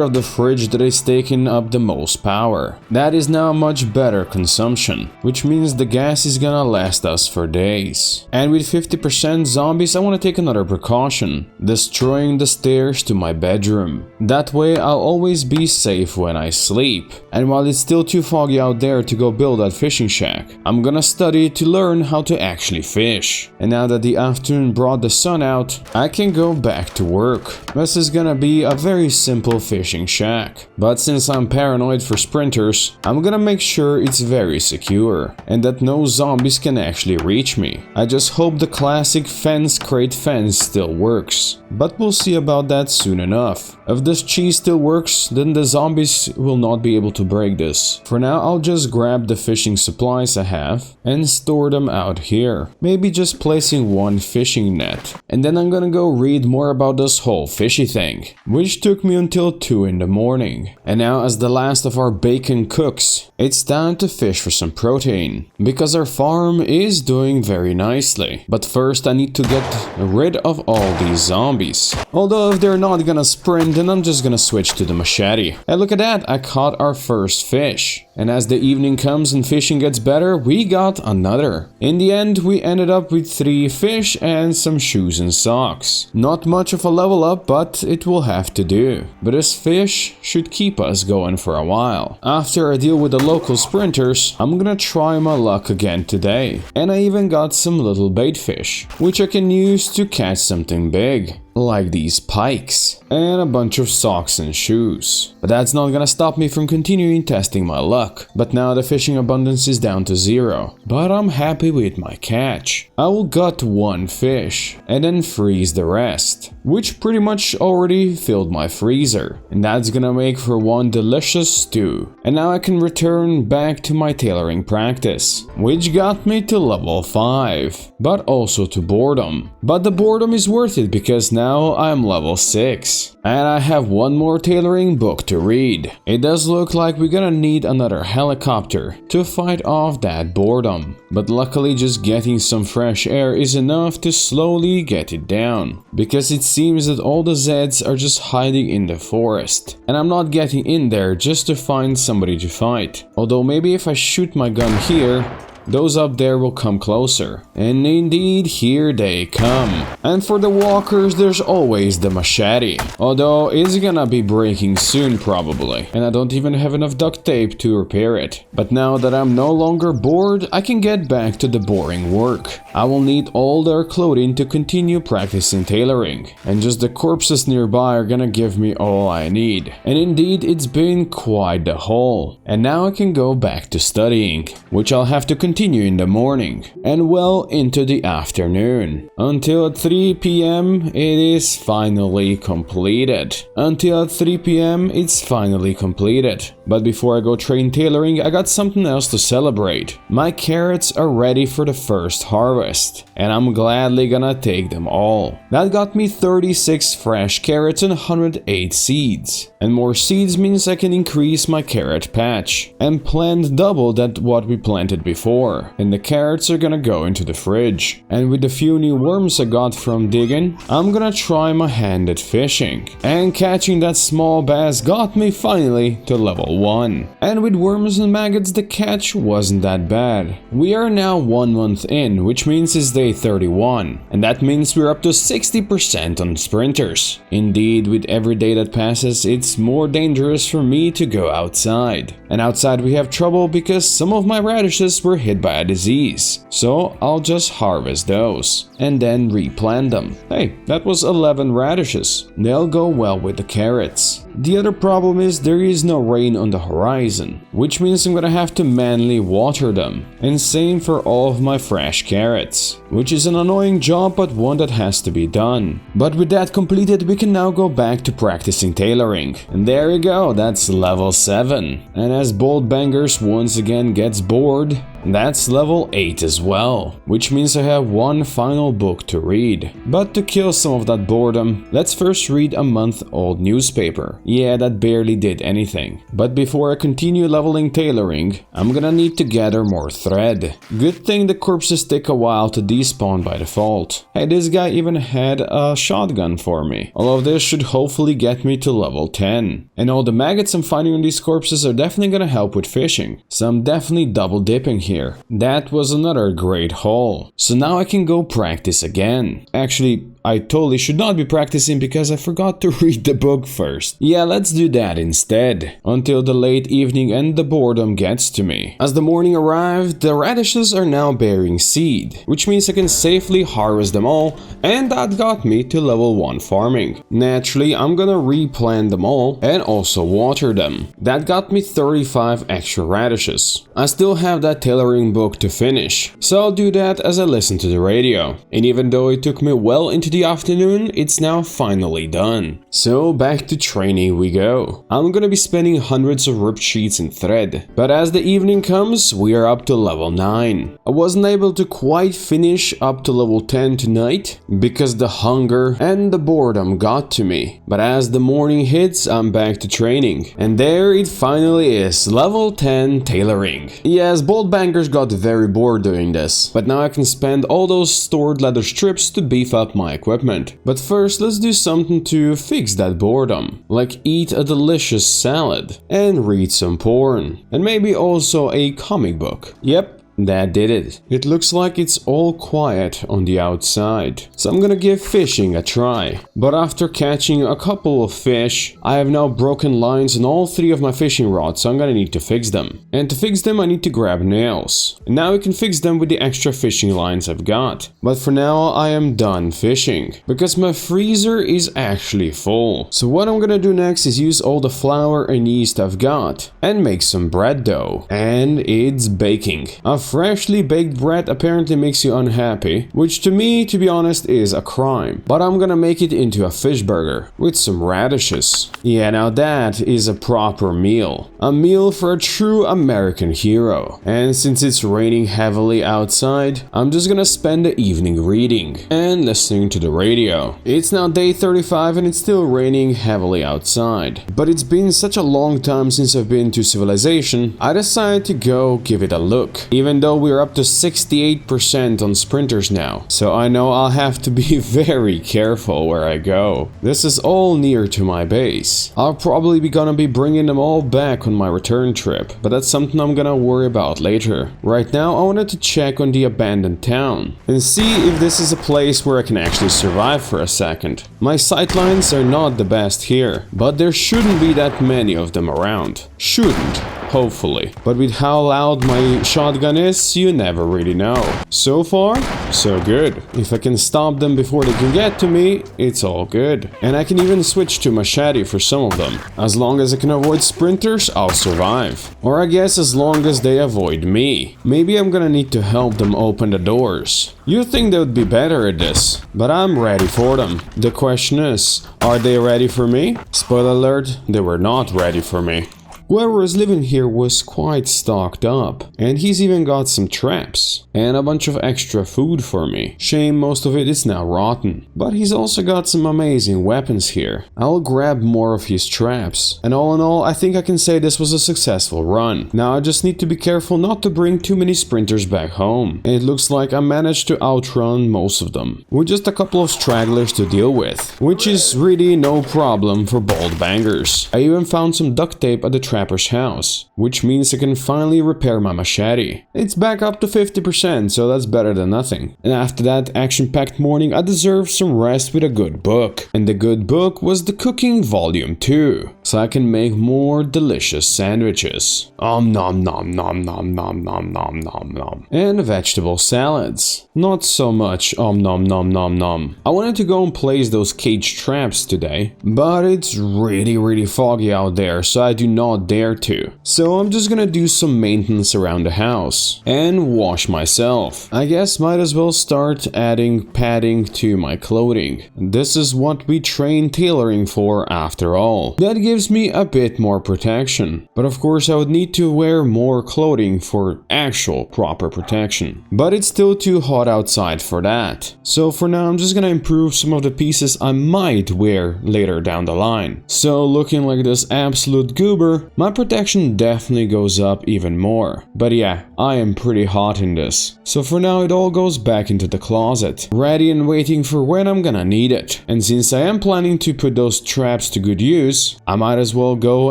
of the fridge that is taking up the most power. That is now much better consumption, which means the gas is gonna last us for days. And with 50% zombies, I want to take another precaution, destroying the stairs to my bedroom. That way I'll always be safe when I sleep. And while it's still too foggy out there to go build that fishing shack, I'm gonna study to learn how to actually fish. And now that the afternoon brought the sun out, I can go back to work. This is gonna be a very simple fishing shack, but since I'm paranoid for sprinters, I'm gonna make sure it's very secure and that no zombies can actually reach me. I just hope the classic fence crate fence still works, but we'll see about that soon enough. If this cheese still works, then the zombies will not be able to break this. For now, I'll just grab the fishing supplies I have and store them out here, maybe just placing one fishing net. And then I'm gonna go read more about this whole fishy thing, which took me until 2 in the morning. And now, as the last of our bacon cooks, it's time to fish for some protein, because our farm is doing very nicely. But first I need to get rid of all these zombies. Although if they're not gonna sprint, then I'm just gonna switch to the machete. And look at that, I caught our first fish. And as the evening comes and fishing gets better, we got another. In the end, we ended up with 3 fish and some shoes and socks. Not much of a level up, but it will have to do. But this fish should keep us going for a while. After I deal with the local sprinters, I'm gonna try my luck again today. And I even got some little bait fish, which I can use to catch something big, like these pikes, and a bunch of socks and shoes. But that's not gonna stop me from continuing testing my luck. But now the fishing abundance is down to 0. But I'm happy with my catch. I will gut 1 fish, and then freeze the rest, which pretty much already filled my freezer. And that's gonna make for one delicious stew. And now I can return back to my tailoring practice, which got me to level 5, but also to boredom. But the boredom is worth it because now I'm level 6, and I have one more tailoring book to read. It does look like we're gonna need another helicopter to fight off that boredom, but luckily just getting some fresh air is enough to slowly get it down, because it seems that all the Zeds are just hiding in the forest, and I'm not getting in there just to find somebody to fight. Although maybe if I shoot my gun here, those up there will come closer. And indeed, here they come. And for the walkers, there's always the machete. Although it's gonna be breaking soon probably, and I don't even have enough duct tape to repair it. But now that I'm no longer bored, I can get back to the boring work. I will need all their clothing to continue practicing tailoring, and just the corpses nearby are gonna give me all I need. And indeed, it's been quite the haul. And now I can go back to studying, which I'll have to continue continue in the morning and well into the afternoon. Until at 3 p.m. it is finally completed. Until at 3 p.m. it's finally completed. But before I go train tailoring, I got something else to celebrate. My carrots are ready for the first harvest, and I'm gladly gonna take them all. That got me 36 fresh carrots and 108 seeds. And more seeds means I can increase my carrot patch and plant double that what we planted before. And the carrots are gonna go into the fridge. And with the few new worms I got from digging, I'm gonna try my hand at fishing. And catching that small bass got me finally to level 1. And with worms and maggots the catch wasn't that bad. We are now 1 month in, which means it's day 31. And that means we're up to 60% on sprinters. Indeed, with every day that passes, it's more dangerous for me to go outside. And outside we have trouble because some of my radishes were hit by a disease. So I'll just harvest those and then replant them. Hey, that was 11 radishes. They'll go well with the carrots. The other problem is there is no rain on the horizon, which means I'm gonna have to manually water them. And same for all of my fresh carrots, which is an annoying job but one that has to be done. But with that completed, we can now go back to practicing tailoring. And there you go, that's level 7. And as Bolt Bangers once again gets bored, that's level 8 as well, which means I have one final book to read. But to kill some of that boredom, let's first read a month-old newspaper. Yeah, that barely did anything. But before I continue leveling tailoring, I'm gonna need to gather more thread. Good thing the corpses take a while to despawn by default. Hey, this guy even had a shotgun for me. All of this should hopefully get me to level 10. And all the maggots I'm finding on these corpses are definitely gonna help with fishing. So I'm definitely double dipping here. That was another great haul. So now I can go practice again. Actually, I totally should not be practicing because I forgot to read the book first. Yeah, let's do that instead. Until the late evening and the boredom gets to me. As the morning arrived, the radishes are now bearing seed, which means I can safely harvest them all, and that got me to level 1 farming. Naturally, I'm gonna replant them all and also water them. That got me 35 extra radishes. I still have that tailoring book to finish, so I'll do that as I listen to the radio. And even though it took me well into the afternoon, it's now finally done. So back to training we go. I'm gonna be spending hundreds of ripped sheets and thread, but as the evening comes, we are up to level 9. I wasn't able to quite finish up to level 10 tonight because the hunger and the boredom got to me. But as the morning hits, I'm back to training. And there it finally is, level 10 tailoring. Yes, Bolt Bangers got very bored doing this, but now I can spend all those stored leather strips to beef up my equipment. But first, let's do something to fix that boredom, like eat a delicious salad and read some porn, and maybe also a comic book. Yep, that did it. It looks like it's all quiet on the outside, so I'm gonna give fishing a try. But after catching a couple of fish, I have now broken lines on all 3 of my fishing rods, so I'm gonna need to fix them. And to fix them I need to grab nails. And now I can fix them with the extra fishing lines I've got. But for now I am done fishing, because my freezer is actually full. So what I'm gonna do next is use all the flour and yeast I've got and make some bread dough. And it's baking. Freshly baked bread apparently makes you unhappy, which to me, to be honest, is a crime. But I'm gonna make it into a fish burger with some radishes. Yeah, now that is a proper meal. A meal for a true American hero. And since it's raining heavily outside, I'm just gonna spend the evening reading and listening to the radio. It's now day 35 and it's still raining heavily outside. But it's been such a long time since I've been to civilization, I decided to go give it a look. Even though we're up to 68% on sprinters now, so I know I'll have to be very careful where I go. This is all near to my base. I'll probably be gonna be bringing them all back on my return trip, but that's something I'm gonna worry about later. Right now I wanted to check on the abandoned town and see if this is a place where I can actually survive for a second. My sightlines are not the best here, but there shouldn't be that many of them around. Shouldn't. hopefully. But with how loud my shotgun is, you never really know. So far, so good. If I can stop them before they can get to me, it's all good. And I can even switch to machete for some of them. As long as I can avoid sprinters, I'll survive. Or I guess as long as they avoid me. Maybe I'm gonna need to help them open the doors. You'd think they would be better at this, but I'm ready for them. The question is, are they ready for me? Spoiler alert, they were not ready for me. Whoever is living here was quite stocked up, and he's even got some traps and a bunch of extra food for me. Shame most of it is now rotten, but he's also got some amazing weapons here. I'll grab more of his traps, and all in all, I think I can say this was a successful run. Now I just need to be careful not to bring too many sprinters back home, and it looks like I managed to outrun most of them, with just a couple of stragglers to deal with, which is really no problem for bold bangers. I even found some duct tape at the trapper's house, which means I can finally repair my machete. It's back up to 50%, so that's better than nothing. And after that action-packed morning, I deserved some rest with a good book. And the good book was The Cooking Volume 2, so I can make more delicious sandwiches. Nom nom nom nom nom nom nom nom nom. And vegetable salads. Not so much nom nom nom nom. I wanted to go and place those cage traps today, but it's really foggy out there, so I do not dare to. So I'm just gonna do some maintenance around the house and wash myself. I guess might as well start adding padding to my clothing. This is what we train tailoring for after all. That gives me a bit more protection, but of course I would need to wear more clothing for actual proper protection. But it's still too hot outside for that. So for now I'm just gonna improve some of the pieces I might wear later down the line. So looking like this absolute goober, my protection definitely goes up even more. But yeah, I am pretty hot in this. So for now it all goes back into the closet, ready and waiting for when I'm gonna need it. And since I am planning to put those traps to good use, I might as well go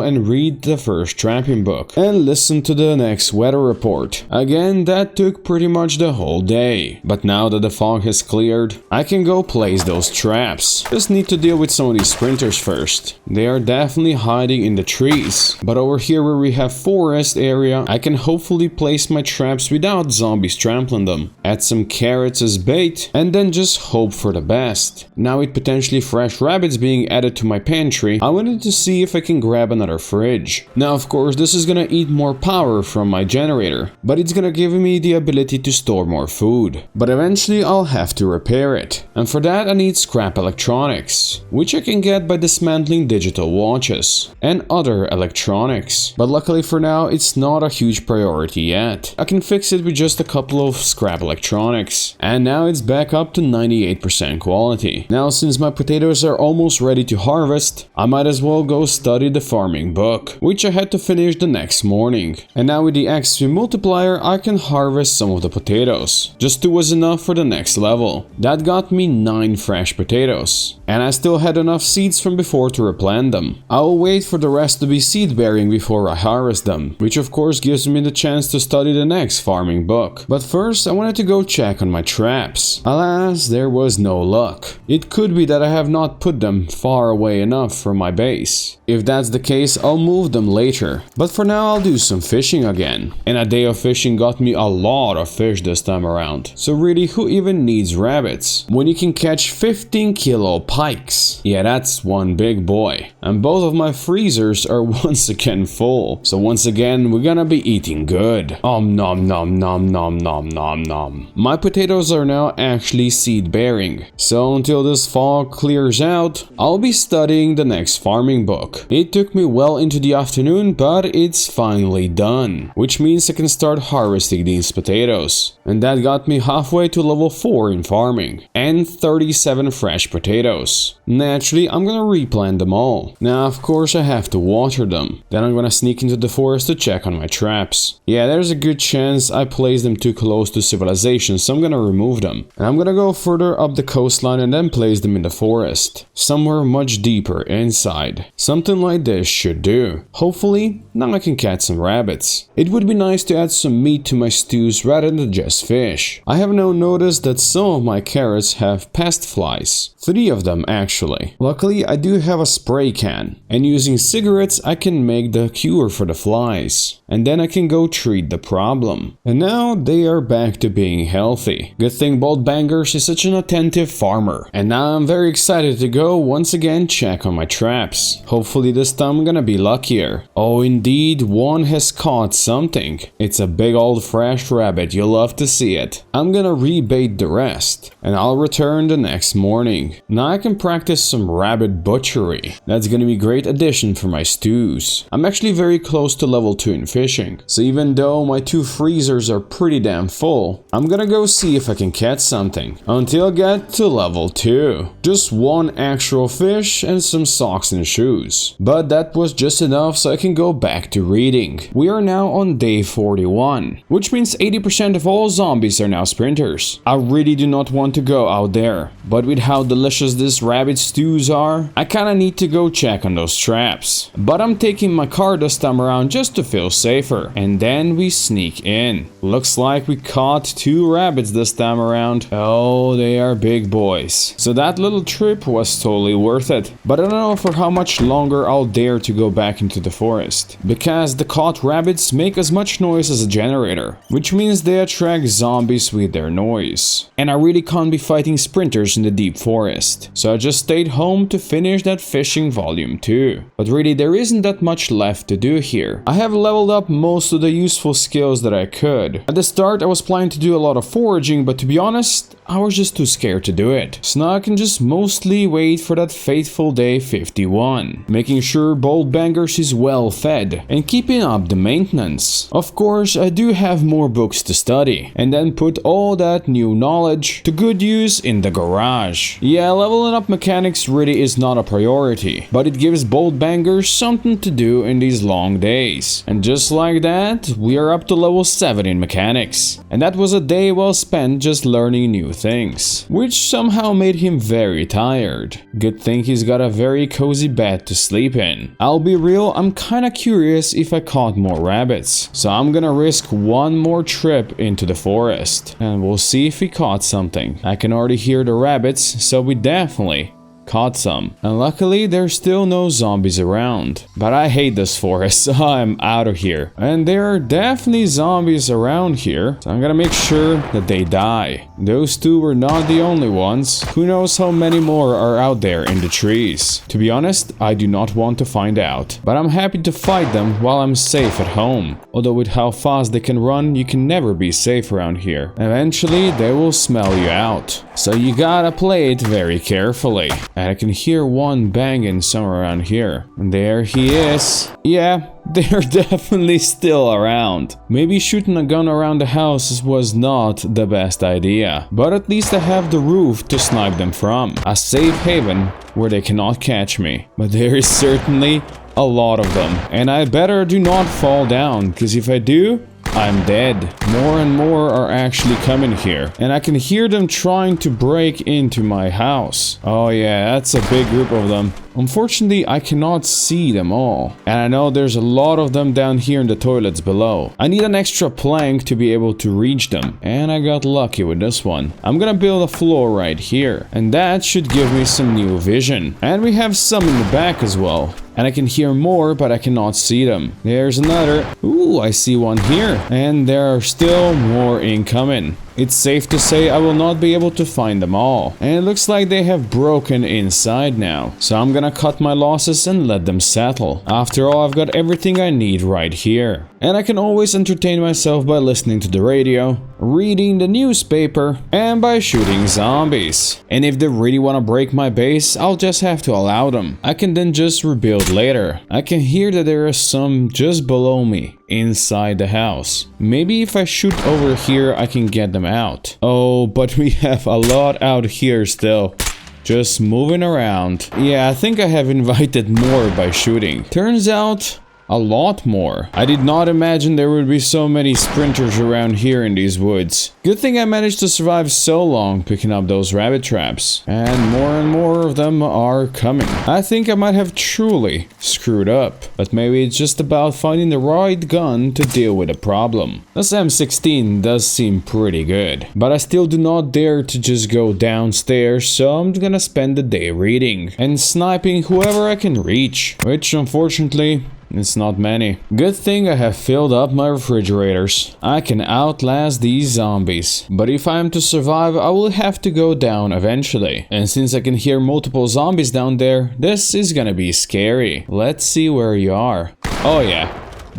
and read the first trapping book and listen to the next weather report. Again, that took pretty much the whole day. But now that the fog has cleared, I can go place those traps. Just need to deal with some of these sprinters first. They are definitely hiding in the trees. But over here where we have forest area, I can hopefully place my traps without zombies trampling them. Add some carrots as bait, and then just hope for the best. Now with potentially fresh rabbits being added to my pantry, I wanted to see if I can grab another fridge. Now of course this is gonna eat more power from my generator, but it's gonna give me the ability to store more food. But eventually I'll have to repair it. And for that I need scrap electronics, which I can get by dismantling digital watches and other electronics. But luckily for now, it's not a huge priority yet. I can fix it with just a couple of scrap electronics. And now it's back up to 98% quality. Now since my potatoes are almost ready to harvest, I might as well go study the farming book, which I had to finish the next morning. And now with the XP multiplier, I can harvest some of the potatoes. Just 2 was enough for the next level. That got me 9 fresh potatoes. And I still had enough seeds from before to replant them. I'll wait for the rest to be seed bearing before I harvest them, which of course gives me the chance to study the next farming book. But first I wanted to go check on my traps. Alas, there was no luck. It could be that I have not put them far away enough from my base. If that's the case, I'll move them later. But for now I'll do some fishing again. And a day of fishing got me a lot of fish this time around. So really, who even needs rabbits when you can catch 15 kilo pikes? Yeah, that's one big boy. And both of my freezers are once again full. So once again, we're gonna be eating good. Nom nom nom nom nom nom nom. My potatoes are now actually seed bearing. So until this fog clears out, I'll be studying the next farming book. It took me well into the afternoon, but it's finally done, which means I can start harvesting these potatoes. And that got me halfway to level 4 in farming, and 37 fresh potatoes. Naturally, I'm gonna replant them all. Now of course I have to water them. Then I'm gonna sneak into the forest to check on my traps. Yeah, there's a good chance I placed them too close to civilization, so I'm gonna remove them. And I'm gonna go further up the coastline and then place them in the forest, somewhere much deeper inside. Something like this should do. Hopefully, now I can catch some rabbits. It would be nice to add some meat to my stews rather than just fish. I have now noticed that some of my carrots have pest flies. 3 of them them actually. Luckily, I do have a spray can, and using cigarettes I can make the cure for the flies. And then I can go treat the problem. And now they are back to being healthy. Good thing Bolt Bangers is such an attentive farmer. And now I'm very excited to go once again check on my traps. Hopefully this time I'm gonna be luckier. Oh indeed, one has caught something. It's a big old fresh rabbit, you'll love to see it. I'm gonna rebait the rest, and I'll return the next morning. Now I can practice some rabbit butchery. That's gonna be a great addition for my stews. I'm actually very close to level 2 in fishing, so even though my 2 freezers are pretty damn full, I'm gonna go see if I can catch something until I get to level 2. Just one actual fish and some socks and shoes. But that was just enough so I can go back to reading. We are now on day 41, which means 80% of all zombies are now sprinters. I really do not want to go out there, but with how delicious this rabbit stews are, I kinda need to go check on those traps. But I'm taking my car this time around just to feel safer. And then we sneak in. Looks like we caught 2 rabbits this time around. Oh, they are big boys. So that little trip was totally worth it. But I don't know for how much longer I'll dare to go back into the forest, because the caught rabbits make as much noise as a generator, which means they attract zombies with their noise. And I really can't be fighting sprinters in the deep forest. So I just stayed home to finish that fishing volume 2. But really there isn't that much left to do here. I have leveled up most of the useful skills that I could. At the start I was planning to do a lot of foraging, but to be honest, I was just too scared to do it. So now I can just mostly wait for that fateful day 51, making sure Bolt Bangers is well fed and keeping up the maintenance. Of course, I do have more books to study, and then put all that new knowledge to good use in the garage. Yeah, leveling up mechanics really is not a priority, but it gives Bolt Bangers something to do in these long days. And just like that, we are up to level 7 in mechanics. And that was a day well spent just learning new things, which somehow made him very tired. Good thing he's got a very cozy bed to sleep in. I'll be real, I'm kinda curious if I caught more rabbits, so I'm gonna risk one more trip into the forest, and we'll see if we caught something. I can already hear the rabbits, so we definitely caught some. And luckily there's still no zombies around. But I hate this forest, so I'm out of here. And there are definitely zombies around here, so I'm gonna make sure that they die. Those 2 were not the only ones. Who knows how many more are out there in the trees. To be honest, I do not want to find out. But I'm happy to fight them while I'm safe at home. Although with how fast they can run, you can never be safe around here. Eventually they will smell you out. So you gotta play it very carefully. And I can hear one banging somewhere around here. And there he is. Yeah, they're definitely still around. Maybe shooting a gun around the house was not the best idea. But at least I have the roof to snipe them from. A safe haven where they cannot catch me. But there is certainly a lot of them. And I better do not fall down, because if I do, I'm dead. More and more are actually coming here, and I can hear them trying to break into my house. Oh yeah, that's a big group of them. Unfortunately, I cannot see them all, and I know there's a lot of them down here in the toilets below. I need an extra plank to be able to reach them, and I got lucky with this one. I'm gonna build a floor right here, and that should give me some new vision. And we have some in the back as well. And I can hear more, but I cannot see them. There's another. Ooh, I see one here. And there are still more incoming. It's safe to say I will not be able to find them all. And it looks like they have broken inside now. So I'm gonna cut my losses and let them settle. After all, I've got everything I need right here. And I can always entertain myself by listening to the radio, reading the newspaper, and by shooting zombies. And if they really want to break my base, I'll just have to allow them. I can then just rebuild later. I can hear that there are some just below me, inside the house. Maybe if I shoot over here, I can get them out. Oh, but we have a lot out here still. Just moving around. Yeah, I think I have invited more by shooting. Turns out A lot more. I did not imagine there would be so many sprinters around here in these woods. Good thing I managed to survive so long picking up those rabbit traps. And more of them are coming. I think I might have truly screwed up. But maybe it's just about finding the right gun to deal with the problem. This M16 does seem pretty good. But I still do not dare to just go downstairs, so I'm gonna spend the day reading and sniping whoever I can reach. Which unfortunately, it's not many. Good thing I have filled up my refrigerators. I can outlast these zombies. But if I am to survive, I will have to go down eventually. And since I can hear multiple zombies down there, this is gonna be scary. Let's see where you are. Oh yeah,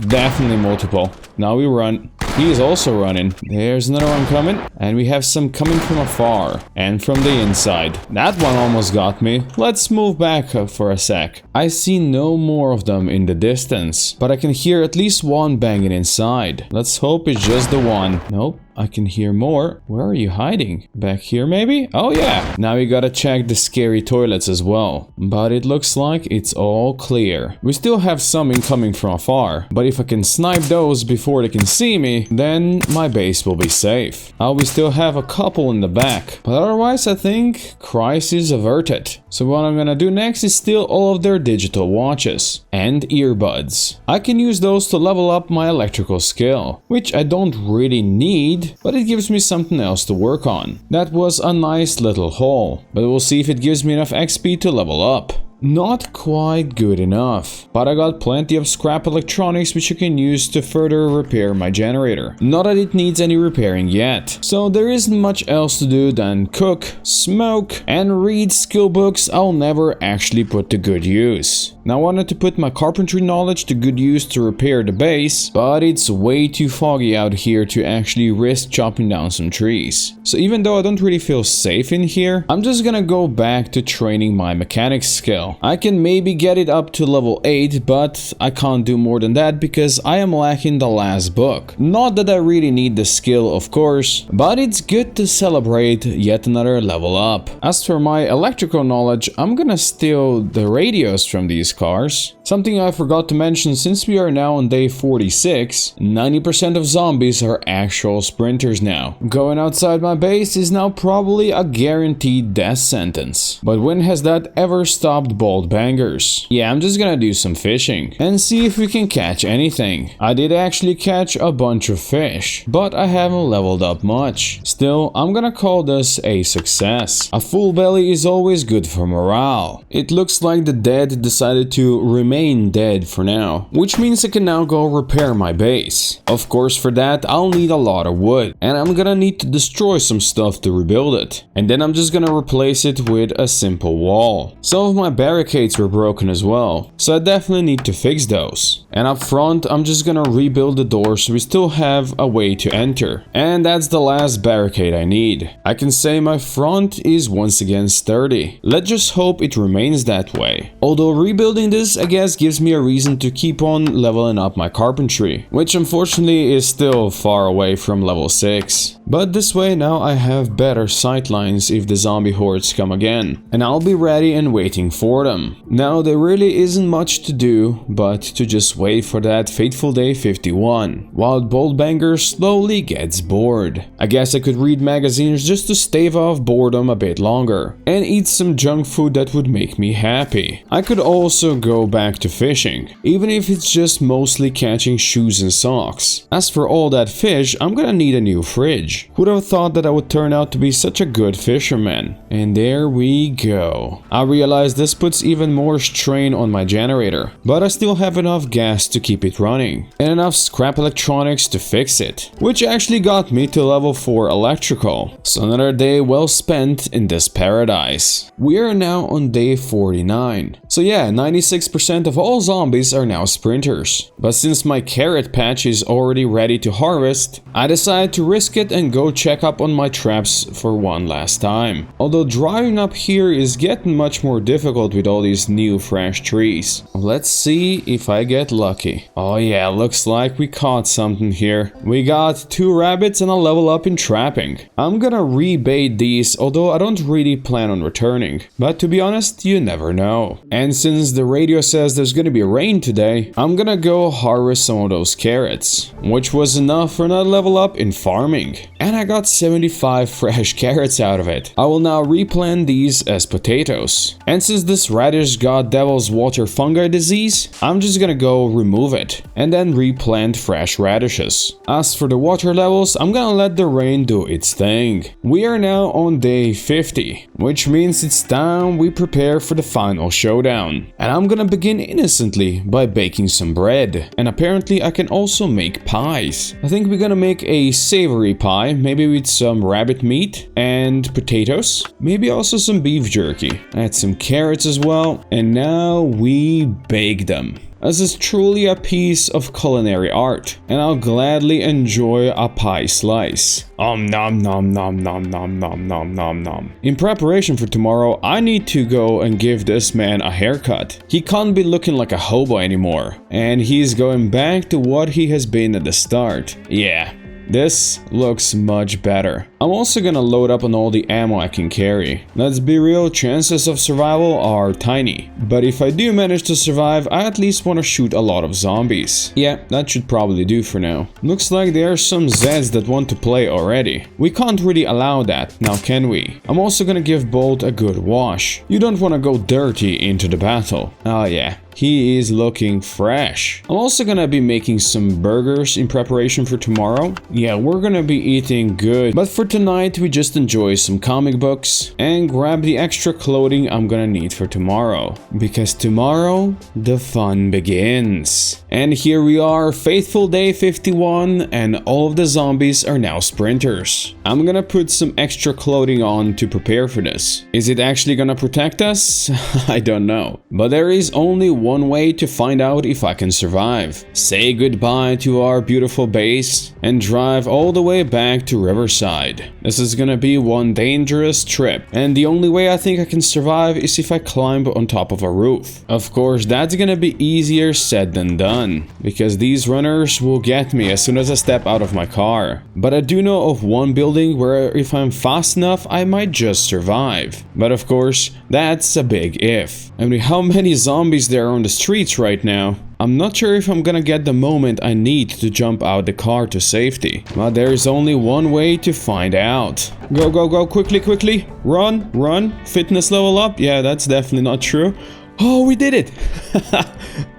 definitely multiple. Now we run. He is also running. There's another one coming. And we have some coming from afar. And from the inside. That one almost got me. Let's move back for a sec. I see no more of them in the distance. But I can hear at least one banging inside. Let's hope it's just the one. Nope. I can hear more. Where are you hiding? Back here maybe? Oh yeah! Now we gotta check the scary toilets as well. But it looks like it's all clear. We still have some incoming from afar. But if I can snipe those before they can see me, then my base will be safe. We still have a couple in the back. But otherwise I think crisis averted. So what I'm gonna do next is steal all of their digital watches. And earbuds. I can use those to level up my electrical skill. Which I don't really need. But it gives me something else to work on. That was a nice little haul, but we'll see if it gives me enough XP to level up. Not quite good enough, but I got plenty of scrap electronics which I can use to further repair my generator. Not that it needs any repairing yet, so there isn't much else to do than cook, smoke, and read skill books I'll never actually put to good use. Now I wanted to put my carpentry knowledge to good use to repair the base, but it's way too foggy out here to actually risk chopping down some trees. So even though I don't really feel safe in here, I'm just gonna go back to training my mechanics skill. I can maybe get it up to level 8, but I can't do more than that because I am lacking the last book. Not that I really need the skill, of course, but it's good to celebrate yet another level up. As for my electrical knowledge, I'm gonna steal the radios from these cars. Something I forgot to mention, since we are now on day 46, 90% of zombies are actual sprinters now. Going outside my base is now probably a guaranteed death sentence. But when has that ever stopped bold bangers? Yeah, I'm just gonna do some fishing and see if we can catch anything. I did actually catch a bunch of fish, but I haven't leveled up much. Still, I'm gonna call this a success. A full belly is always good for morale. It looks like the dead decided to remain dead for now, which means I can now go repair my base. Of course, for that I'll need a lot of wood, and I'm gonna need to destroy some stuff to rebuild it. And then I'm just gonna replace it with a simple wall. Some of my barricades were broken as well, so I definitely need to fix those. And up front, I'm just gonna rebuild the door so we still have a way to enter. And that's the last barricade I need. I can say my front is once again sturdy. Let's just hope it remains that way. Although rebuilding this, I guess, gives me a reason to keep on leveling up my carpentry, which unfortunately is still far away from level 6. But this way now I have better sightlines if the zombie hordes come again, and I'll be ready and waiting for them. Now there really isn't much to do but to just wait for that fateful day 51, while Boldbanger slowly gets bored. I guess I could read magazines just to stave off boredom a bit longer, and eat some junk food that would make me happy. I could also go back to fishing, even if it's just mostly catching shoes and socks. As for all that fish, I'm gonna need a new fridge. Who'd have thought that I would turn out to be such a good fisherman? And there we go. I realize this puts even more strain on my generator, but I still have enough gas to keep it running, and enough scrap electronics to fix it, which actually got me to level 4 electrical. So another day well spent in this paradise. We are now on day 49. So yeah, 96% of all zombies are now sprinters. But since my carrot patch is already ready to harvest, I decided to risk it and go check up on my traps for one last time. Although driving up here is getting much more difficult with all these new fresh trees. Let's see if I get lucky. Oh yeah, looks like we caught something here. We got 2 rabbits and a level up in trapping. I'm gonna rebait these, although I don't really plan on returning. But to be honest, you never know. And since the radio says there's gonna be rain today, I'm gonna go harvest some of those carrots, which was enough for another level up in farming. And I got 75 fresh carrots out of it. I will now replant these as potatoes. And since this radish got devil's water fungi disease, I'm just gonna go remove it and then replant fresh radishes. As for the water levels, I'm gonna let the rain do its thing. We are now on day 50, which means it's time we prepare for the final showdown. And I'm gonna begin innocently by baking some bread. And apparently I can also make pies. I think we're gonna make a savory pie, maybe with some rabbit meat and potatoes, maybe also some beef jerky. Add some carrots as well, and now we bake them. This is truly a piece of culinary art, and I'll gladly enjoy a pie slice. Nom nom nom nom nom nom nom nom nom. In preparation for tomorrow, I need to go and give this man a haircut. He can't be looking like a hobo anymore, and he's going back to what he has been at the start. Yeah. This looks much better. I'm also gonna load up on all the ammo I can carry. Let's be real, chances of survival are tiny. But if I do manage to survive, I at least want to shoot a lot of zombies. Yeah, that should probably do for now. Looks like there are some Zeds that want to play already. We can't really allow that, now can we? I'm also gonna give Bolt a good wash. You don't want to go dirty into the battle. Oh yeah. He is looking fresh. I'm also gonna be making some burgers in preparation for tomorrow. Yeah, we're gonna be eating good. But for tonight, we just enjoy some comic books and grab the extra clothing I'm gonna need for tomorrow. Because tomorrow, the fun begins. And here we are, faithful day 51, and all of the zombies are now sprinters. I'm gonna put some extra clothing on to prepare for this. Is it actually gonna protect us? I don't know. But there is only one way to find out if I can survive. Say goodbye to our beautiful base and drive all the way back to Riverside. This is gonna be one dangerous trip, and the only way I think I can survive is if I climb on top of a roof. Of course, that's gonna be easier said than done, because these runners will get me as soon as I step out of my car. But I do know of one building where if I'm fast enough, I might just survive. But of course, that's a big if. I mean, how many zombies there are on the streets right now? I'm not sure if I'm gonna get the moment I need to jump out the car to safety. But there is only one way to find out. Go, go, go, quickly, quickly. Run, run. Fitness level up. Yeah, that's definitely not true. Oh, we did it!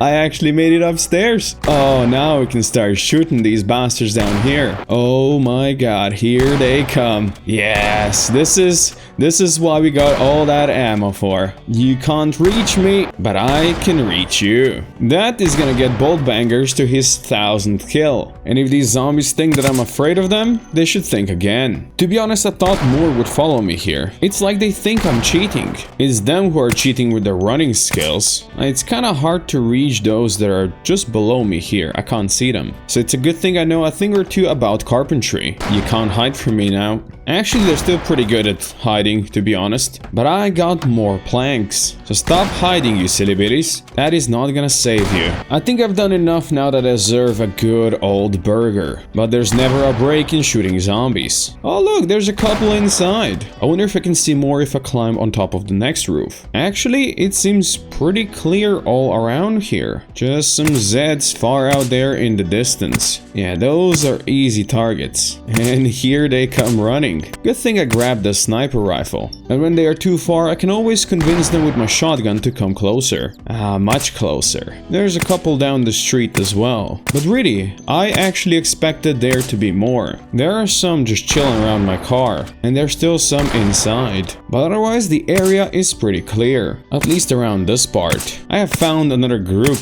I actually made it upstairs. Oh, now we can start shooting these bastards down here. Oh my god, here they come. Yes, this is what we got all that ammo for. You can't reach me, but I can reach you. That is gonna get Bolt Bangers to his 1000th kill. And if these zombies think that I'm afraid of them, they should think again. To be honest, I thought more would follow me here. It's like they think I'm cheating. It's them who are cheating with their running skills. It's kinda hard to reach those that are just below me here. I can't see them. So it's a good thing I know a thing or two about carpentry. You can't hide from me now. Actually, they're still pretty good at hiding, to be honest. But I got more planks. So stop hiding, you silly bitties. That is not gonna save you. I think I've done enough now that I deserve a good old burger. But there's never a break in shooting zombies. Oh look, there's a couple inside. I wonder if I can see more if I climb on top of the next roof. Actually, it seems pretty clear all around here. Just some Zeds far out there in the distance. Yeah, those are easy targets. And here they come running. Good thing I grabbed the sniper rifle. And when they are too far, I can always convince them with my shotgun to come closer. Much closer. There's a couple down the street as well. But really, I actually expected there to be more. There are some just chilling around my car, and there's still some inside. But otherwise, the area is pretty clear. At least around this part. I have found another group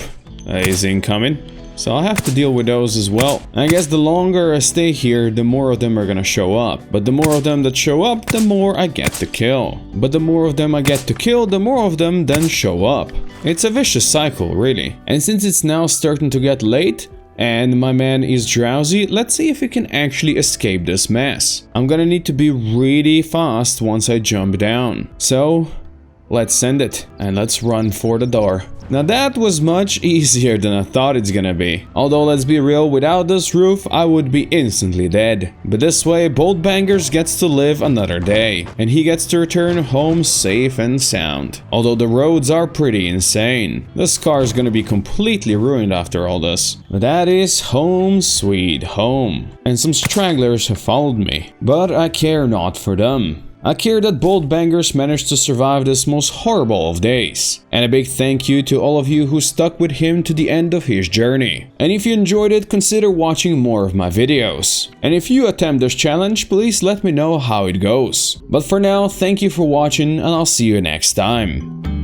is incoming. So I'll have to deal with those as well. I guess the longer I stay here, the more of them are gonna show up. But the more of them that show up, the more I get to kill. But the more of them I get to kill, the more of them then show up. It's a vicious cycle, really. And since it's now starting to get late, and my man is drowsy, let's see if we can actually escape this mess. I'm gonna need to be really fast once I jump down. So, let's send it, and let's run for the door. Now that was much easier than I thought it's gonna be. Although let's be real, without this roof I would be instantly dead. But this way Bolt Bangers gets to live another day, and he gets to return home safe and sound. Although the roads are pretty insane. This car is gonna be completely ruined after all this. But that is home sweet home. And some stragglers have followed me, but I care not for them. I care that Bolt Bangers managed to survive this most horrible of days. And a big thank you to all of you who stuck with him to the end of his journey. And if you enjoyed it, consider watching more of my videos. And if you attempt this challenge, please let me know how it goes. But for now, thank you for watching, and I'll see you next time.